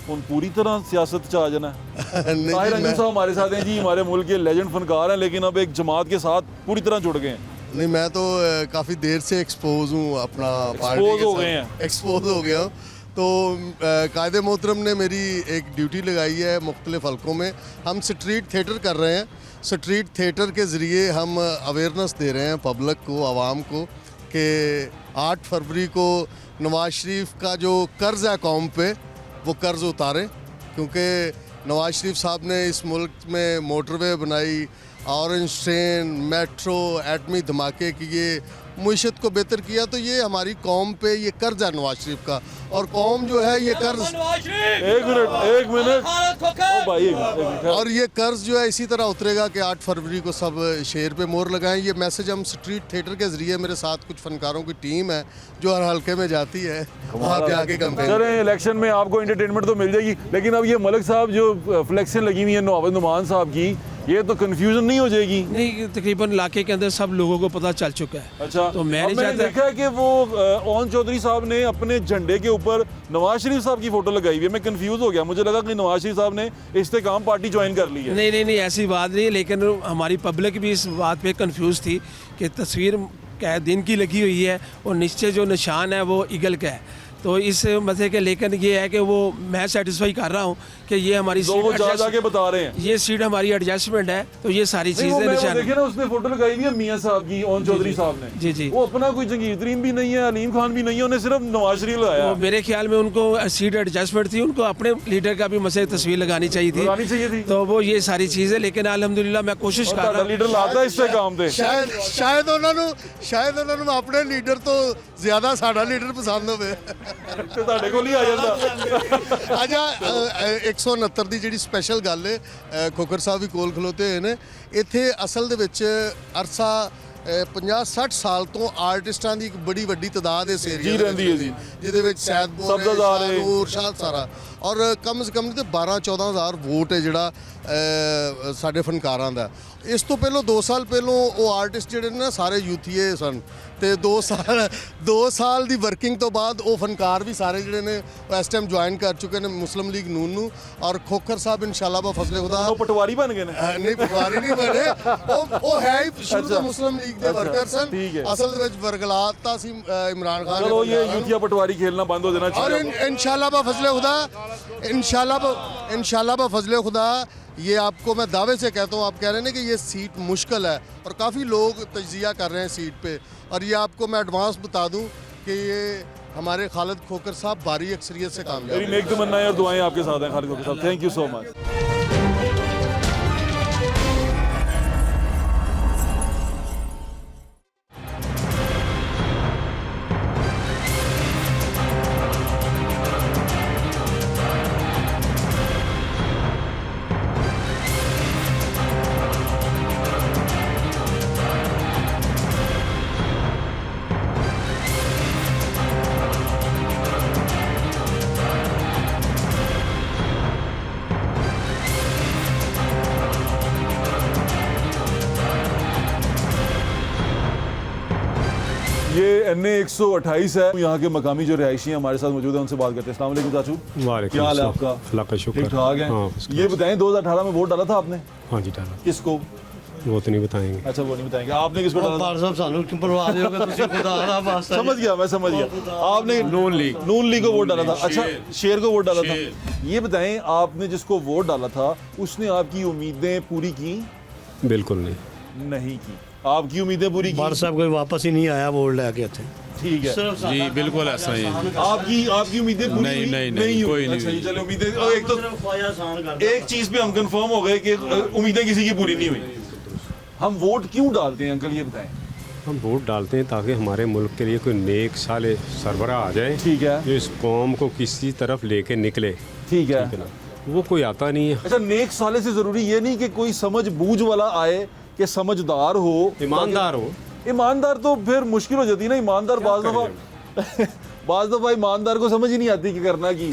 उन पूरी तरह सियासत च आ जाना है। ताहिर अंजुम साहब हमारे साथ हैं जी, हमारे मुल्क के लेजेंड फनकार हैं, लेकिन अब एक जमात के साथ पूरी तरह जुड़ गए हैं। नहीं, मैं तो काफ़ी देर से एक्सपोज हूँ अपना Expose हो गए हैं। एक्सपोज हो गया हूँ। तो कायदे मोहतरम ने मेरी एक ड्यूटी लगाई है मुख्तलिफ हलकों में। हम स्ट्रीट थिएटर कर रहे हैं। स्ट्रीट थिएटर के ज़रिए हम अवेयरनेस दे रहे हैं पब्लिक को, आवाम को, कि 8 फरवरी को नवाज़ शरीफ का जो कर्ज़ है कौम पे, वो कर्ज़ उतारें, क्योंकि नवाज़ शरीफ साहब ने इस मुल्क में मोटरवे बनाई, ऑरेंज ट्रेन, मेट्रो, एटमी धमाके किए, मुईशत को बेहतर किया। तो ये हमारी कौम पे ये कर्ज है नवाज शरीफ का, और कौम जो है ये कर्ज, एक मिनट ओ भाई, एक मिनट। और ये कर्ज जो है इसी तरह उतरेगा कि 8 फरवरी को सब शेर पे मोहर लगाएं। ये मैसेज हम स्ट्रीट थिएटर के जरिए, मेरे साथ कुछ फनकारों की टीम है जो हर हल्के में जाती है, वहाँ पे आके कैंपेन। चलें, इलेक्शन में आपको एंटरटेनमेंट तो मिल जाएगी, लेकिन अब ये मलिक साहब जो फ्लेक्सें लगी हुई है नवाब नुमान साहब की, ये तो कंफ्यूजन नहीं हो जाएगी? नहीं, तकरीबन इलाके के अंदर सब लोगों को पता चल चुका है। अच्छा, तो मैं अब मैंने देखा है कि वो ओन चौधरी साहब ने अपने झंडे के ऊपर नवाज शरीफ साहब की फोटो लगाई हुई है। मैं कंफ्यूज हो गया, मुझे लगा कि नवाज शरीफ साहब ने इस्तेकाम पार्टी ज्वाइन कर ली है। नहीं, ऐसी बात नहीं, लेकिन हमारी पब्लिक भी इस बात पे कंफ्यूज थी कि तस्वीर क्या दिन की लगी हुई है और नीचे जो निशान है वो ईगल का है। तो इस मसले के, लेकिन ये है कि वो मैं सेटिस्फाई कर रहा हूँ कि ये हमारी तो वो जाके बता रहे हैं ये सीट हमारी एडजस्टमेंट है। तो ये सारी चीज़ें देखिए ना, उसने फोटो लगाई हुई है मियां साहब की, ओन चौधरी साहब ने। जी। वो अपना कोई जंगीर तरीन भी नहीं है, अलीम खान भी नहीं है, उन्हें सिर्फ नवाज शरीफ लगाया। मेरे ख्याल में उनको सीट एडजस्टमेंट थी, उनको अपने लीडर का भी मसले तस्वीर लगानी चाहिए थी। तो वो ये सारी चीज़ें, लेकिन अल्हम्दुलिल्लाह मैं कोशिश कर रहा हूँ। लीडर लाता है इससे काम दे। शायद उन्होंने अपने लीडर तो ज्यादा साडा लीडर पसंद होवे। ਤੁਹਾਡੇ ਕੋਲ ਹੀ ਆ ਜਾਂਦਾ। अच्छा, 169 ਦੀ ਜਿਹੜੀ ਸਪੈਸ਼ਲ ਗੱਲ ਹੈ, ਖੋਖਰ ਸਾਹਿਬ ਵੀ ਕੋਲ ਖਲੋਤੇ ਹੋਏ ਨੇ ਇੱਥੇ। ਅਸਲ ਦੇ ਵਿੱਚ ਅਰਸਾ 50-60 ਸਾਲ ਤੋਂ ਆਰਟਿਸਟਾਂ ਦੀ ਇੱਕ ਬੜੀ ਵੱਡੀ ਤਾਦਾਦ ਇਸ ਏਰੀਆ ਜੀ ਰਹਿੰਦੀ ਹੈ ਜੀ, ਜਿਹਦੇ ਵਿੱਚ ਸੈਦਪੁਰ, ਸ਼ਾਹਨੂਰ, ਸ਼ਾਹਸਾਰਾ, ਔਰ ਕਮ ਸੇ ਕਮ ਤੇ 12-14 ਹਜ਼ਾਰ ਵੋਟ ਹੈ ਜਿਹੜਾ ਸਾਡੇ ਫਨਕਾਰਾਂ ਦਾ। ਇਸ ਤੋਂ ਪਹਿਲਾਂ 2 ਸਾਲ ਪਹਿਲਾਂ ਉਹ ਆਰਟਿਸਟ ਜਿਹੜੇ ਨੇ ਨਾ ਸਾਰੇ ਯੂਥੀਏ ਸਨ, ਤੇ 2 ਸਾਲ ਦੀ ਵਰਕਿੰਗ ਤੋਂ ਬਾਅਦ ਉਹ ਫਨਕਾਰ ਵੀ ਸਾਰੇ ਜਿਹੜੇ ਨੇ ਉਹ ਇਸ ਟਾਈਮ ਜੁਆਇਨ ਕਰ ਚੁੱਕੇ ਨੇ ਮੁਸਲਿਮ ਲੀਗ ਨੂਨ ਨੂੰ। ਔਰ ਖੋਖਰ ਸਾਹਿਬ ਇਨਸ਼ਾਅੱਲਾ ਬਾ ਫਜ਼ਲੇ ਖੁਦਾ ਉਹ ਪਟਵਾਰੀ ਬਣ ਗਏ ਨੇ। ਨਹੀਂ, ਪਟਵਾਰੀ ਨਹੀਂ ਬਣੇ, ਉਹ ਹੈ ਹੀ ਸ਼ੁਰੂ ਤੋਂ ਮੁਸਲਿਮ ਲੀਗ ਦੇ ਵਰਕਰ ਸਨ। ਅਸਲ ਦੇ ਵਿੱਚ ਵਰਗਲਾਤਾ ਸੀ ਇਮਰਾਨ ਖਾਨ। चलो ये यूथिया पटवारी खेलना बंद हो जाना और चाहिए। इंशाल्लाह बा फजले खुदा, इंशाल्लाह बा फजले खुदा, ये आपको मैं दावे से कहता हूँ। आप कह रहे हैं कि ये सीट मुश्किल है और काफ़ी लोग तजिया कर रहे हैं सीट पे, और ये आपको मैं एडवांस बता दूँ कि ये हमारे खालिद खोकर साहब भारी अक्सरियत से कामयाब। मेरी नेक तमन्नाएं और दुआएं आपके साथ हैं खालिद खोकर साहब। Thank you so much. NA 128 है। यहाँ के मकामी जो रिहायशी हैं हमारे साथ मौजूद हैं, उनसे बात करते हैं। अस्सलाम वालेकुम चाचू, वालेकुम क्या हाल है अस्सलाम। आपका? अल्लाह का शुक्र। ठीक ठाक है। हाँ, ये बताएं 2018 में वोट डाला था आपने? हाँ जी डाला। किसको? वो तो नहीं बताएंगे। अच्छा वो नहीं बताएंगे। आपने किसको डाला था? साहब सानू क्यों परवाह दे होगे तुसी खुदा दा वास्ता समझ गया, मैं समझ गया। आपने नून लीग को वोट डाला था। अच्छा, शेर को वोट डाला था। ये बताएं, आपने जिसको वोट डाला था उसने आपकी उम्मीदें पूरी की? बिल्कुल नहीं की। आपकी उम्मीदें पूरी की? बार साहब कोई वापस ही नहीं आया वोट लेके थे। ठीक है जी बिल्कुल ऐसा ही है। आपकी उम्मीदें पूरी नहीं, हुई? नहीं, नहीं, कोई नहीं अच्छा, हुई। चलो उम्मीदें एक तो एक चीज पे हम कंफर्म हो गए कि उम्मीदें किसी की पूरी नहीं हुई। हम वोट क्यों डालते हैं अंकल, ये बताएं। हम वोट डालते हैं ताकि हमारे मुल्क के लिए कोई नेक साले सरबराह आ जाए, ठीक है, जो इस कौम को किसी तरफ लेके निकले। ठीक है ना, वो कोई आता नहीं है। अच्छा, नेक साले से जरूरी ये नहीं कि कोई समझ बूझ वाला आए, कि समझदार हो, ईमानदार हो। ईमानदार तो फिर मुश्किल हो जाती है ना। ईमानदार बाज दफा ईमानदार को समझ ही नहीं आती कि करना की,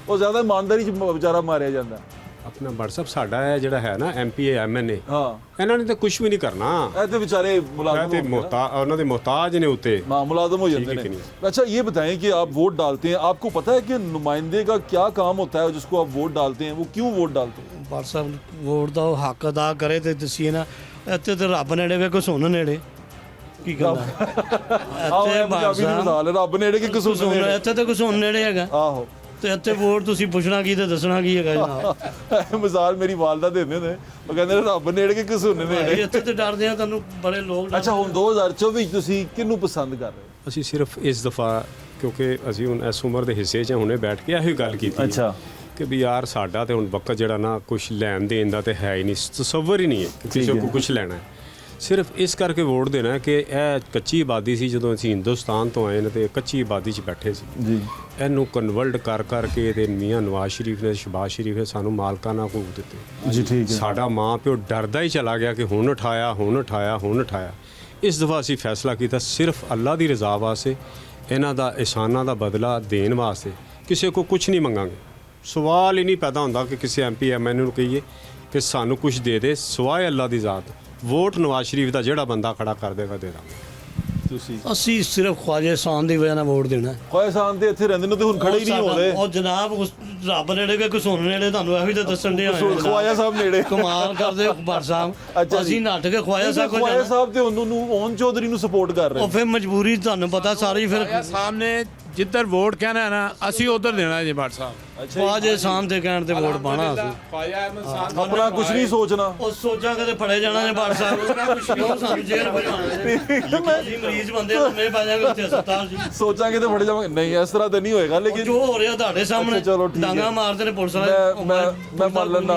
और ज्यादा ईमानदारी बेचारा मारिया जाता है। अपना WhatsApp साडा है ਜਿਹੜਾ ਹੈ ਨਾ MP MNA, हाँ ਇਹਨਾਂ ਨੇ ਤਾਂ ਕੁਝ ਵੀ ਨਹੀਂ ਕਰਨਾ। ऐसे बेचारे मुलाजिम ਤੇ ਉਹਨਾਂ ਦੇ ਮੁਹਤਾਜ ਨੇ ਉੱਤੇ। हाँ मुलाजिम हो जाते हैं। अच्छा ये बताएं कि आप वोट डालते हैं, आपको पता है कि नुमाइंदे का क्या काम होता है जिसको आप वोट डालते हैं, वो क्यों वोट डालते हैं? ਬਾਰ ਸਾਹਿਬ ਵੋਟ ਦਾ ਹੱਕ ਅਦਾ ਕਰੇ ਤੇ ਦਸੀਏ ਨਾ, ਇੱਥੇ ਤੇ ਰੱਬ ਨੇੜੇ ਵੇ ਕੋ ਸੁਣ ਨੇੜੇ ਕੀ ਕਰਦਾ ਇੱਥੇ ਬਾਰ ਸਾਹਿਬ ਰੱਬ ਨੇੜੇ ਕਿ ਕਸੂਰ ਨੇੜੇ, ਇੱਥੇ ਤੇ ਕੋ ਸੁਣ ਨੇੜੇ ਹੈਗਾ। ਆਹੋ ਤੇ ਇੱਥੇ ਵੋਟ ਤੁਸੀਂ ਪੁੱਛਣਾ ਕੀ ਤੇ ਦੱਸਣਾ ਕੀ ਹੈਗਾ ਜਨਾਬ। ਮਿਸਾਲ ਮੇਰੀ ਵਾਲਦਾ ਦਿੰਦੇ ਨੇ, ਉਹ ਕਹਿੰਦੇ ਨੇ ਰੱਬ ਨੇੜੇ ਕਿ ਕਸੂਰ ਨੇੜੇ। ਇੱਥੇ ਤੇ ਡਰਦੇ ਆ ਤੁਹਾਨੂੰ ਬੜੇ ਲੋਕ। ਅੱਛਾ ਹੁਣ 2024 ਤੁਸੀਂ ਕਿਹਨੂੰ ਪਸੰਦ ਕਰ ਰਹੇ ਹੋ? ਅਸੀਂ ਸਿਰਫ ਇਸ ਦਫਾ, ਕਿਉਂਕਿ ਅਸੀਂ ਹੁਣ ਇਸ ਉਮਰ ਦੇ ਹਿੱਸੇ 'ਚ ਹੁਣੇ ਬੈਠ ਕੇ ਇਹੋ ਗੱਲ ਕੀਤੀ। ਅੱਛਾ ਕਿ ਵੀ ਯਾਰ ਸਾਡਾ ਤੇ ਹੁਣ ਵਕਤ ਜਿਹੜਾ ਨਾ ਕੁਝ ਲੈਣ ਦੇਣ ਦਾ ਤੇ ਹੈ ਹੀ ਨਹੀਂ, ਤਸੱਵਰ ਹੀ ਨਹੀਂ ਹੈ ਕਿ ਕਿਸੇ ਕੋਲ ਕੁਝ ਲੈਣਾ ਹੈ। ਸਿਰਫ ਇਸ ਕਰਕੇ ਵੋਟ ਦੇਣਾ ਕਿ ਇਹ ਕੱਚੀ ਆਬਾਦੀ ਸੀ, ਜਦੋਂ ਅਸੀਂ ਹਿੰਦੁਸਤਾਨ ਤੋਂ ਆਏ ਨੇ ਤੇ ਕੱਚੀ ਆਬਾਦੀ 'ਚ ਬੈਠੇ ਸੀ ਜੀ। ਇਹਨੂੰ ਕਨਵਰਟ ਕਰ ਕਰਕੇ ਤੇ ਮੀਆਂ ਨਵਾਜ਼ ਸ਼ਰੀਫ ਨੇ, ਸ਼ਹਬਾਜ਼ ਸ਼ਰੀਫ ਨੇ ਸਾਨੂੰ ਮਾਲਕਾਨਾ ਹਕੂਕ ਦਿੱਤੇ ਜੀ। ਠੀਕ ਹੈ। ਸਾਡਾ ਮਾਂ ਪਿਓ ਡਰਦਾ ਹੀ ਚਲਾ ਗਿਆ ਕਿ ਹੁਣ ਉਠਾਇਆ, ਹੁਣ ਉਠਾਇਆ, ਹੁਣ ਉਠਾਇਆ। ਇਸ ਦਫਾ ਅਸੀਂ ਫੈਸਲਾ ਕੀਤਾ ਸਿਰਫ ਅੱਲਾ ਦੀ ਰਜ਼ਾ ਵਾਸਤੇ, ਇਹਨਾਂ ਦਾ ਇਹਸਾਨਾਂ ਦਾ ਬਦਲਾ ਦੇਣ ਵਾਸਤੇ, ਕਿਸੇ ਕੋ ਕੁਝ ਨਹੀਂ ਮੰਗਾਂਗੇ। ਸਵਾਲ ਹੀ ਨਹੀਂ ਪੈਦਾ ਹੁੰਦਾ ਕਿ ਕਿਸੇ MP MNA ਨੂੰ ਕਹੀਏ ਕਿ ਸਾਨੂੰ ਕੁਝ ਦੇ ਦੇ, ਸਵਾਏ ਅੱਲਾ ਦੀ ਜ਼ਾਤ। ਵੋਟ ਨਵਾਜ਼ ਸ਼ਰੀਫ ਦਾ ਜਿਹੜਾ ਬੰਦਾ ਖੜਾ ਕਰ ਦੇਗਾ ਦੇ ਦਾਂਗੇ। ਤੁਸੀਂ ਅਸੀਂ ਸਿਰਫ ਖਵਾਜਾ ਸ਼ਾਨ ਦੀ ਵਜ੍ਹਾ ਨਾਲ ਵੋਟ ਦੇਣਾ। ਖਵਾਜਾ ਸ਼ਾਨ ਤੇ ਇੱਥੇ ਰਹਿੰਦੇ ਨੇ ਤੇ ਹੁਣ ਖੜੇ ਹੀ ਨਹੀਂ ਹੋਦੇ। ਉਹ ਜਨਾਬ ਰੱਬ ਨੇੜੇ ਕਿ ਕਸੂਰ ਨੇੜੇ, ਤੁਹਾਨੂੰ ਇਹੋ ਹੀ ਤਾਂ ਦੱਸਣ ਦੇ ਆਏ ਖਵਾਜਾ ਸਾਹਿਬ ਨੇੜੇ ਕਮਾਲ ਕਰਦੇ ਬਾਰ ਸਾਹਿਬ। ਅਸੀਂ ਨੱਠ ਕੇ ਖਵਾਜਾ ਸਾਹਿਬ ਕੋਲ ਖਵਾਜਾ ਸਾਹਿਬ ਤੇ ਉਹਨੂੰ ਓਨ ਚੌਧਰੀ ਨੂੰ ਸਪੋਰਟ ਕਰ ਰਹੇ। ਉਹ ਫਿਰ ਮਜਬੂਰੀ ਤੁਹਾਨੂੰ ਪਤਾ ਸਾਰੀ। ਫਿਰ ਸਾਹਮਣੇ ਜਿੱਧਰ ਵੋਟ ਕਹਿਣਾ ਹੈ ਨਾ, ਅਸੀਂ ਉਧਰ ਦੇਣਾ ਜੀ ਬਾਟ ਸਾਹਿਬ। ਖਵਾਜਾ ਸ਼ਾਨ ਦੇ ਕਹਿਣ ਤੇ ਵੋਟ ਪਾਣਾ ਅਸੀਂ। ਆਪਣਾ ਕੁਝ ਨਹੀਂ ਸੋਚਣਾ। ਉਹ ਸੋਚਾਂਗੇ ਤੇ ਫੜੇ ਜਾਣਾ ਨੇ ਬਾਟ ਸਾਹਿਬ। ਕਿਉਂ ਸਾਨੂੰ ਜੇਲ੍ਹ ਭਜਾਣਾ? ਜੀ ਮਰੀਜ਼ ਬੰਦੇ ਲੰਮੇ ਪੈ ਜਾਣਗੇ ਉੱਥੇ ਹਸਪਤਾਲ ਜੀ। ਸੋਚਾਂਗੇ ਤੇ ਫੜੇ ਜਾਵਾਂਗੇ। ਨਹੀਂ ਇਸ ਤਰ੍ਹਾਂ ਤਾਂ ਨਹੀਂ ਹੋਏਗਾ, ਲੇਕਿਨ ਜੋ ਹੋ ਰਿਹਾ ਤੁਹਾਡੇ ਸਾਹਮਣੇ ਡਾਂਗਾ ਮਾਰਦੇ ਨੇ ਪੁਲਿਸ वाले। मैं मान लेना।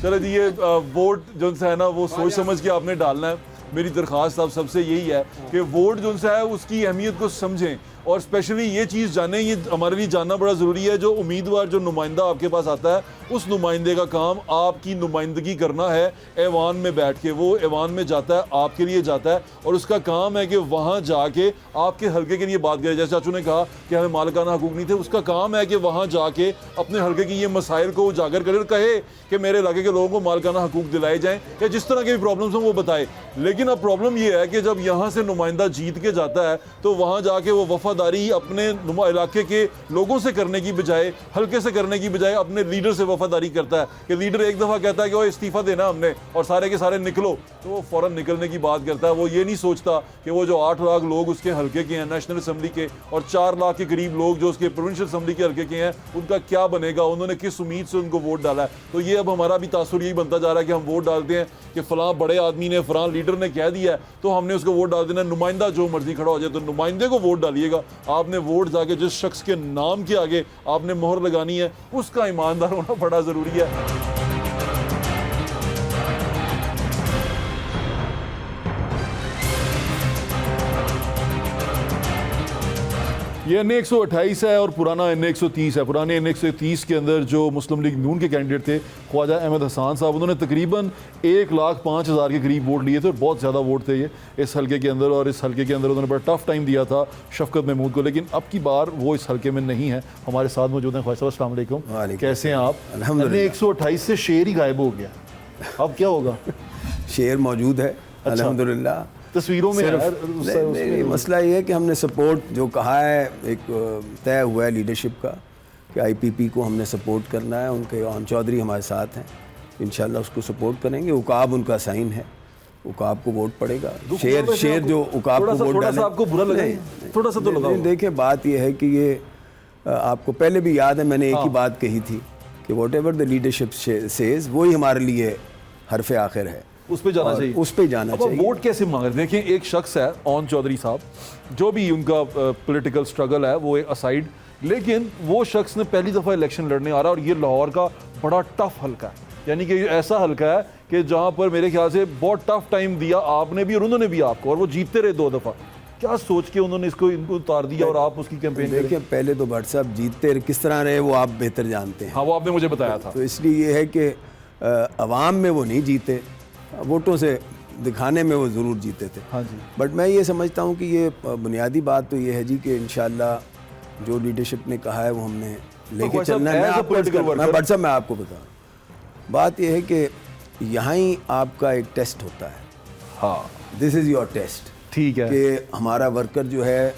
चलो जी, ये वोट जो है ना वो सोच समझ के आपने डालना है। मेरी दरख्वास्त आप सबसे यही है कि वोट जो है उसकी अहमियत को समझें, और स्पेशली ये चीज़ जानें, ये हमारे लिए जानना बड़ा ज़रूरी है। जो उम्मीदवार, जो नुमाइंदा आपके पास आता है, उस नुमाइंदे का काम आपकी नुमाइंदगी करना है ऐवान में बैठ के। वो ऐवान में जाता है, आपके लिए जाता है, और उसका काम है कि वहाँ जाके आपके हलके के लिए बात करे। जैसे चाचू ने कहा कि हमें मालिकाना हकूक नहीं थे, उसका काम है कि वहाँ जाके अपने हलके की ये मसाइल को उजागर करे और कहे कि मेरे इलाके के लोगों को मालिकाना हकूक दिलाए जाएँ, या जिस तरह के भी प्रॉब्लम्स हों वो बताए। लेकिन अब प्रॉब्लम ये है कि जब यहाँ से नुमाइंदा जीत के जाता है तो वहाँ जाके वो वफादारी अपने इलाके के लोगों से करने की बजाय, हल्के से करने की बजाय, अपने लीडर से वफादारी करता है। कि लीडर एक दफ़ा कहता है कि वो इस्तीफ़ा देना हमने और सारे के सारे निकलो, तो वो फ़ौरन निकलने की बात करता है। वो ये नहीं सोचता कि वो जो 8 लाख लोग उसके हल्के के हैं, नेशनल असम्बली के, और 4 लाख के करीब लोग जो उसके प्रोविंशियल असम्बली के हल्के के हैं, उनका क्या बनेगा, उन्होंने किस उम्मीद से उनको वोट डाला है। तो ये अब हमारा भी तासुर यही बनता जा रहा है कि हम वोट डालते हैं कि फ़लाँ बड़े आदमी ने, फ़लाँ लीडर ने कह दिया है तो हमने उसको वोट डाल देना। नुमाइंदा जो मर्जी खड़ा हो जाए, तो नुमाइंदे को वोट डालिएगा। आपने वोट जाके जिस शख्स के नाम के आगे आपने मोहर लगानी है, उसका ईमानदार होना बड़ा ज़रूरी है। ये NA 128 है और पुराना NA 130 है। पुराने NA 130 के अंदर जो मुस्लिम लीग नून के कैंडिडेट थे ख्वाजा अहमद हसन साहब, उन्होंने तकरीबन 1,05,000 के करीब वोट लिए थे, और बहुत ज़्यादा वोट थे ये इस हल्के के अंदर। और इस हल्के के अंदर उन्होंने बड़ा टफ टाइम दिया था शफकत महमूद को, लेकिन अब की बार वो इस हल्के में नहीं है। हमारे साथ मौजूद हैं। ख्वाजा साहब अस्सलाम वालेकुम, कैसे हैं आप? NA 128 से शेर ही गायब हो गया, अब क्या होगा? शेर मौजूद है अल्हम्दुलिल्लाह। तस्वीरों में है नहीं, मसला ये है कि हमने सपोर्ट जो कहा है एक तय हुआ है लीडरशिप का कि आईपीपी को हमने सपोर्ट करना है। उनके ऑन चौधरी हमारे साथ हैं, इंशाल्लाह उसको सपोर्ट करेंगे। उकाब उनका साइन है, उकाब को वोट पड़ेगा। शेर जो उकाब को वोट डाले, आपको बुरा लगा? थोड़ा सा तो लगा। देखिए बात यह है कि ये आपको पहले भी याद है मैंने एक ही बात कही थी कि what ever the leadership says वही हमारे लिए हरफ आखिर है, उस पे जाना चाहिए, उस पे जाना चाहिए। वोट कैसे मांग रहे? देखिए एक शख्स है ऑन चौधरी साहब, जो भी उनका पॉलिटिकल स्ट्रगल है वो असाइड, लेकिन वो शख्स ने पहली दफ़ा इलेक्शन लड़ने आ रहा है और ये लाहौर का बड़ा टफ हल्का है, यानी कि ऐसा हल्का है कि जहाँ पर मेरे ख्याल से बहुत टफ टाइम दिया आपने भी और उन्होंने भी आपको, और वो जीतते रहे 2 दफ़ा। क्या सोच के उन्होंने इनको उतार दिया और आप उसकी कैंपेन? देखिए पहले तो भट्ट साहब जीतते किस तरह रहे वो आप बेहतर जानते हैं। हाँ, वो आपने मुझे बताया था। तो इसलिए ये है कि अवाम में वो नहीं जीते, वोटों से दिखाने में वो ज़रूर जीते थे। हाँ जी। बट मैं ये समझता हूँ कि ये बुनियादी बात तो ये है जी कि इंशाल्लाह जो लीडरशिप ने कहा है वो हमने लेके चलना है। भट्ट साहब मैं आपको बताऊँ, बात यह है कि यहाँ ही आपका एक टेस्ट होता है। हाँ, दिस इज़ योर टेस्ट। ठीक है कि हमारा वर्कर जो है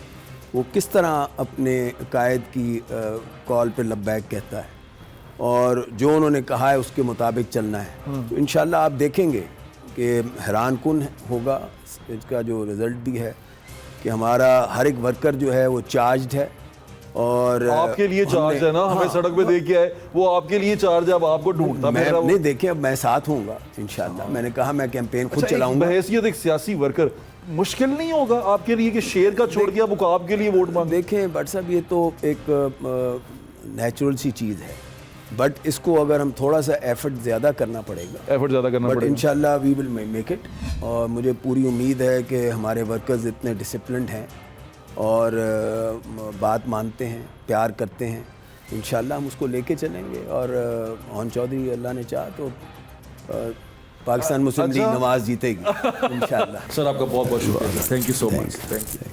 वो किस तरह अपने कायद की कॉल पे लब्बैक कहता है और जो उन्होंने कहा है उसके मुताबिक चलना है। तो इंशाल्लाह आप देखेंगे कि हैरान कुन होगा इसका जो रिज़ल्ट भी है कि हमारा हर एक वर्कर जो है वो चार्ज्ड है। और आपके लिए चार्ज है ना, हमें सड़क पे देख के आए, वो आपके लिए चार्ज है, अब आपको ढूंढता नहीं। देखिए अब मैं साथ हूँगा इंशाल्लाह, मैंने कहा मैं कैंपेन खुद चलाऊंगा। बहैसियत एक सियासी वर्कर मुश्किल नहीं होगा आपके लिए कि शेर का छोड़ के अब उकाब के लिए वोट मांग? देखें भट्ट साहब ये तो एक नेचुरल सी चीज़ है, बट इसको अगर हम थोड़ा सा एफर्ट ज़्यादा करना पड़ेगा, बट इंशाल्लाह वी विल मेक इट। और मुझे पूरी उम्मीद है कि हमारे वर्कर्स इतने डिसिप्लिन्ड हैं और बात मानते हैं, प्यार करते हैं। इंशाल्लाह हम उसको लेके चलेंगे और ऑन चौधरी अल्लाह ने चाहा तो पाकिस्तान मुस्लिम लीग नवाज जीतेगी इंशाल्लाह। सर आपका बहुत बहुत शुक्रिया, thank you so much. Thank you.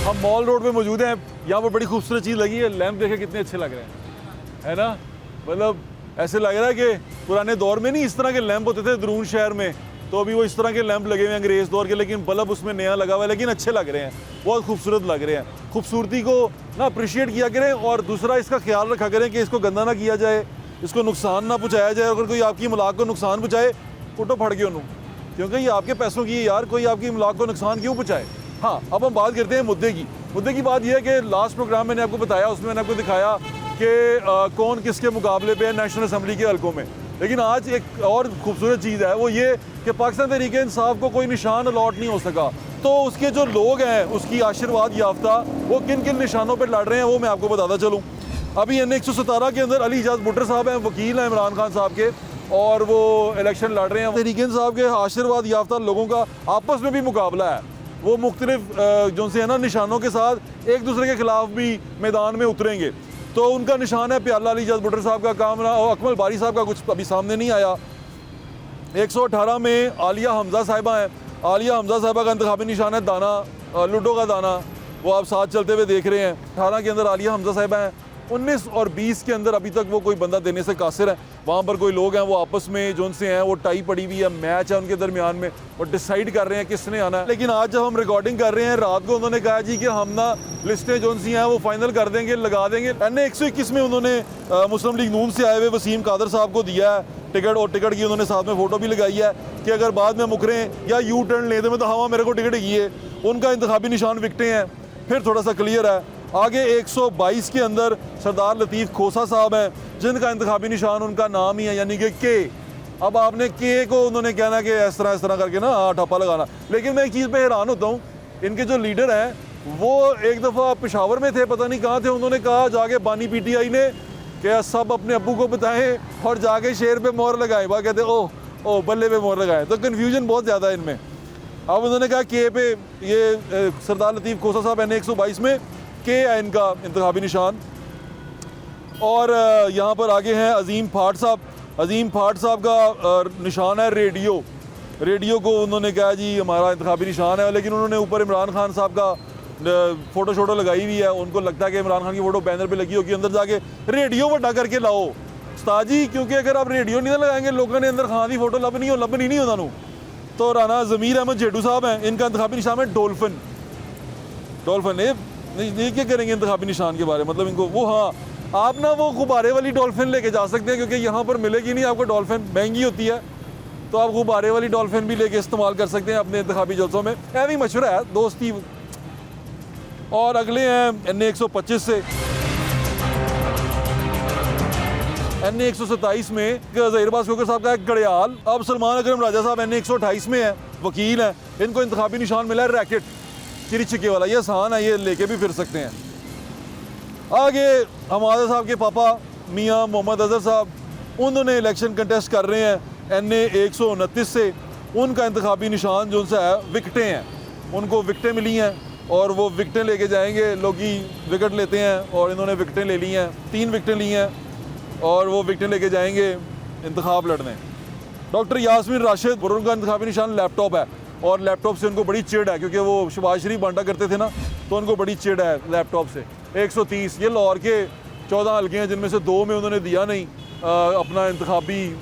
हम मॉल रोड पे मौजूद हैं, यहाँ पर बड़ी खूबसूरत चीज़ लगी है, लैंप देखे कितने अच्छे लग रहे हैं, है ना? मतलब ऐसे लग रहा है कि पुराने दौर में नहीं इस तरह के लैंप होते थे दरून शहर में, तो अभी वो इस तरह के लैंप लगे हुए हैं अंग्रेज़ दौर के, लेकिन बल्ब उसमें नया लगा हुआ है, लेकिन अच्छे लग रहे हैं, बहुत खूबसूरत लग रहे हैं। खूबसूरती को ना अप्रिशिएट किया करें और दूसरा इसका ख्याल रखा करें कि इसको गंदा ना किया जाए, इसको नुकसान ना पहुँचाया जाए। अगर कोई आपकी इमलाक को नुकसान पहुँचाए, फोटो फट गए उन्होंने, क्योंकि ये आपके पैसों की है यार, कोई आपकी इमलाक को नुकसान क्यों पहुँचाए। हाँ, अब हम बात करते हैं मुद्दे की बात यह है कि लास्ट प्रोग्राम मैंने आपको बताया, उसमें मैंने आपको दिखाया कि कौन किसके मुकाबले पे है नेशनल असम्बली के हलकों में। लेकिन आज एक और खूबसूरत चीज़ है, वो ये कि पाकिस्तान तहरीक इंसाफ को कोई निशान अलॉट नहीं हो सका, तो उसके जो लोग हैं उसकी आशीर्वाद याफ्ता वो किन किन निशानों पर लड़ रहे हैं वो मैं आपको बताता चलूँ। अभी N117 के अंदर अली इजाज़ भुट्टर साहब हैं, वकील हैं इमरान खान साहब के, और वो इलेक्शन लड़ रहे हैं। तहरीक इंसाफ के आशीर्वाद याफ्ता लोगों का आपस में भी मुकाबला है, वो मुख्तलिफ जो से है ना निशानों के साथ एक दूसरे के खिलाफ भी मैदान में उतरेंगे। तो उनका निशान है प्याला अली इजाज़ भुट्टर साहब का कामना, और अकमल बारी साहब का कुछ अभी सामने नहीं आया। 118 में आलिया हमजा साहिबा हैं, आलिया हमजा साहिबा का इंतखाबी निशान है दाना, लूडो का दाना, वो आप साथ चलते हुए देख रहे हैं। 18 के अंदर आलिया हमजा साहिबा हैं, 19 और 20 के अंदर अभी तक वो कोई बंदा देने से कासिर है। वहाँ पर कोई लोग हैं वो आपस में जो उनसे हैं वो टाई पड़ी हुई है, मैच है उनके दरमियान में, वो डिसाइड कर रहे हैं किसने आना है। लेकिन आज जब हम रिकॉर्डिंग कर रहे हैं रात को उन्होंने कहा जी कि हम ना लिस्टें जो सी हैं वो फाइनल कर देंगे, लगा देंगे। N121 में उन्होंने मुस्लिम लीग नून से आए हुए वसीम कादर साहब को दिया है टिकट, और टिकट की उन्होंने साथ में फ़ोटो भी लगाई है कि अगर बाद में मुकरें या यू टर्न लेते में तो हाँ मेरे को टिकट ही है। उनका इंतखाबी निशान विकटें हैं, फिर थोड़ा सा क्लियर है। आगे 122 के अंदर सरदार लतीफ़ खोसा साहब हैं, जिनका इंतखाबी निशान उनका नाम ही है, यानी कि के। अब आपने के को उन्होंने कहना कि इस तरह करके ना ठप्पा लगाना। लेकिन मैं एक चीज़ पे हैरान होता हूँ, इनके जो लीडर हैं वो एक दफ़ा पेशावर में थे, पता नहीं कहाँ थे, उन्होंने कहा जाके बानी PTI ने कि सब अपने अब्बू को बताएं और जाके शेर पे मोहर लगाएं। वह कहते ओ बल्ले पे मोहर लगाएं। तो कन्फ्यूजन बहुत ज़्यादा है इनमें। अब उन्होंने कहा के पे ये सरदार लतीफ़ खोसा साहब NA 122 में के है इनका इंतखाबी निशान। और यहाँ पर आगे हैं अजीम फाट साहब। अजीम फाट साहब का निशान है रेडियो। रेडियो को उन्होंने कहा जी हमारा इंतखाबी निशान है, लेकिन उन्होंने ऊपर इमरान खान साहब का फ़ोटो शोटो लगाई हुई है। उनको लगता है कि इमरान खान की फ़ोटो बैनर पे लगी होगी, अंदर जाके रेडियो बड़ा करके लाओ उस्ताद जी, क्योंकि अगर आप रेडियो नहीं लगाएंगे लोगों ने अंदर खान की फ़ोटो लभनी नहीं उन्होंने। तो राना ज़मीर अहमद जेडू साहब हैं, इनका इंतखाबी निशान है डॉल्फिन। ये क्या करेंगे इंतखाबी निशान के बारे में, मतलब इनको वो, हाँ आप ना वो गुब्बारे वाली डॉल्फिन लेके जा सकते हैं, क्योंकि यहाँ पर मिलेगी नहीं आपको डॉल्फिन, महंगी होती है। तो आप गुब्बारे वाली डॉल्फिन भी लेके इस्तेमाल कर सकते हैं अपने इंतखाबी जलसों में। ऐवी मशवरा है दोस्ती। और अगले हैं NA 125 से। NA 127 में ज़हीरबाज़ खोकर साहब का एक घड़ियाल। अब सलमान अकरम राजा साहब NA 128 में है, वकील हैं। इनको इंतखाबी निशान मिला है रैकेट, चिरी छिके वाला। ये आसान है, ये लेके भी फिर सकते हैं। आगे हमारे साहब के पापा मियाँ मोहम्मद अजहर साहब, उन्होंने इलेक्शन कंटेस्ट कर रहे हैं NA 129 से। उनका इंतखाबी निशान जो उनसे है विकटें हैं, उनको विकटें मिली हैं और वो विकटें लेके जाएंगे। लोग ही विकेट लेते हैं और इन्होंने विकटें ले ली हैं, 3 विकटें ली हैं और वो विकटें लेके जाएंगे इंतखाब लड़ने। डॉक्टर यास्मीन राशिद, और उनका इंतखाबी निशान लैपटॉप है और लैपटॉप से उनको बड़ी चिढ़ है, क्योंकि वो शहबाज शरीफ बांटा करते थे ना, तो उनको बड़ी चिढ़ है लैपटॉप से। 130, ये लाहौर के 14 हल्के हैं जिनमें से 2 में उन्होंने दिया नहीं, अपना इंतखाबी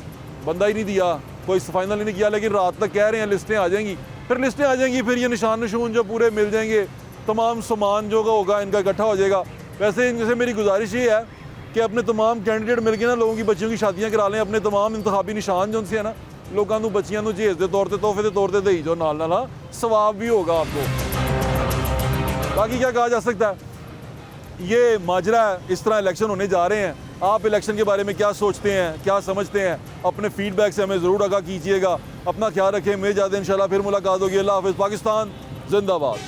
बंदा ही नहीं दिया, कोई फाइनल ही नहीं किया। लेकिन रात तक कह रहे हैं लिस्टें आ जाएंगी, फिर लिस्टें आ जाएंगी, फिर ये निशान नशून जो पूरे मिल जाएंगे, तमाम सामान जो होगा इनका इकट्ठा हो जाएगा। वैसे इनसे मेरी गुजारिश ये है कि अपने तमाम कैंडिडेट मिलके ना लोगों की बच्चियों की शादियां करा लें। अपने तमाम इंतखाबी निशान जो उनसे है ना, लोगों को बच्चियों को जहेज के तौर पर तोहफे के तौर पर दे जो नाल सवाब भी होगा आपको। बाकी क्या कहा जा सकता है, ये माजरा है, इस तरह इलेक्शन होने जा रहे हैं। आप इलेक्शन के बारे में क्या सोचते हैं, क्या समझते हैं, अपने फीडबैक से हमें ज़रूर आगाह कीजिएगा। अपना ख्याल रखें, मेरे ज़्यादा इंशाल्लाह फिर मुलाकात होगी। अल्लाह हाफ़िज़। पाकिस्तान जिंदाबाद।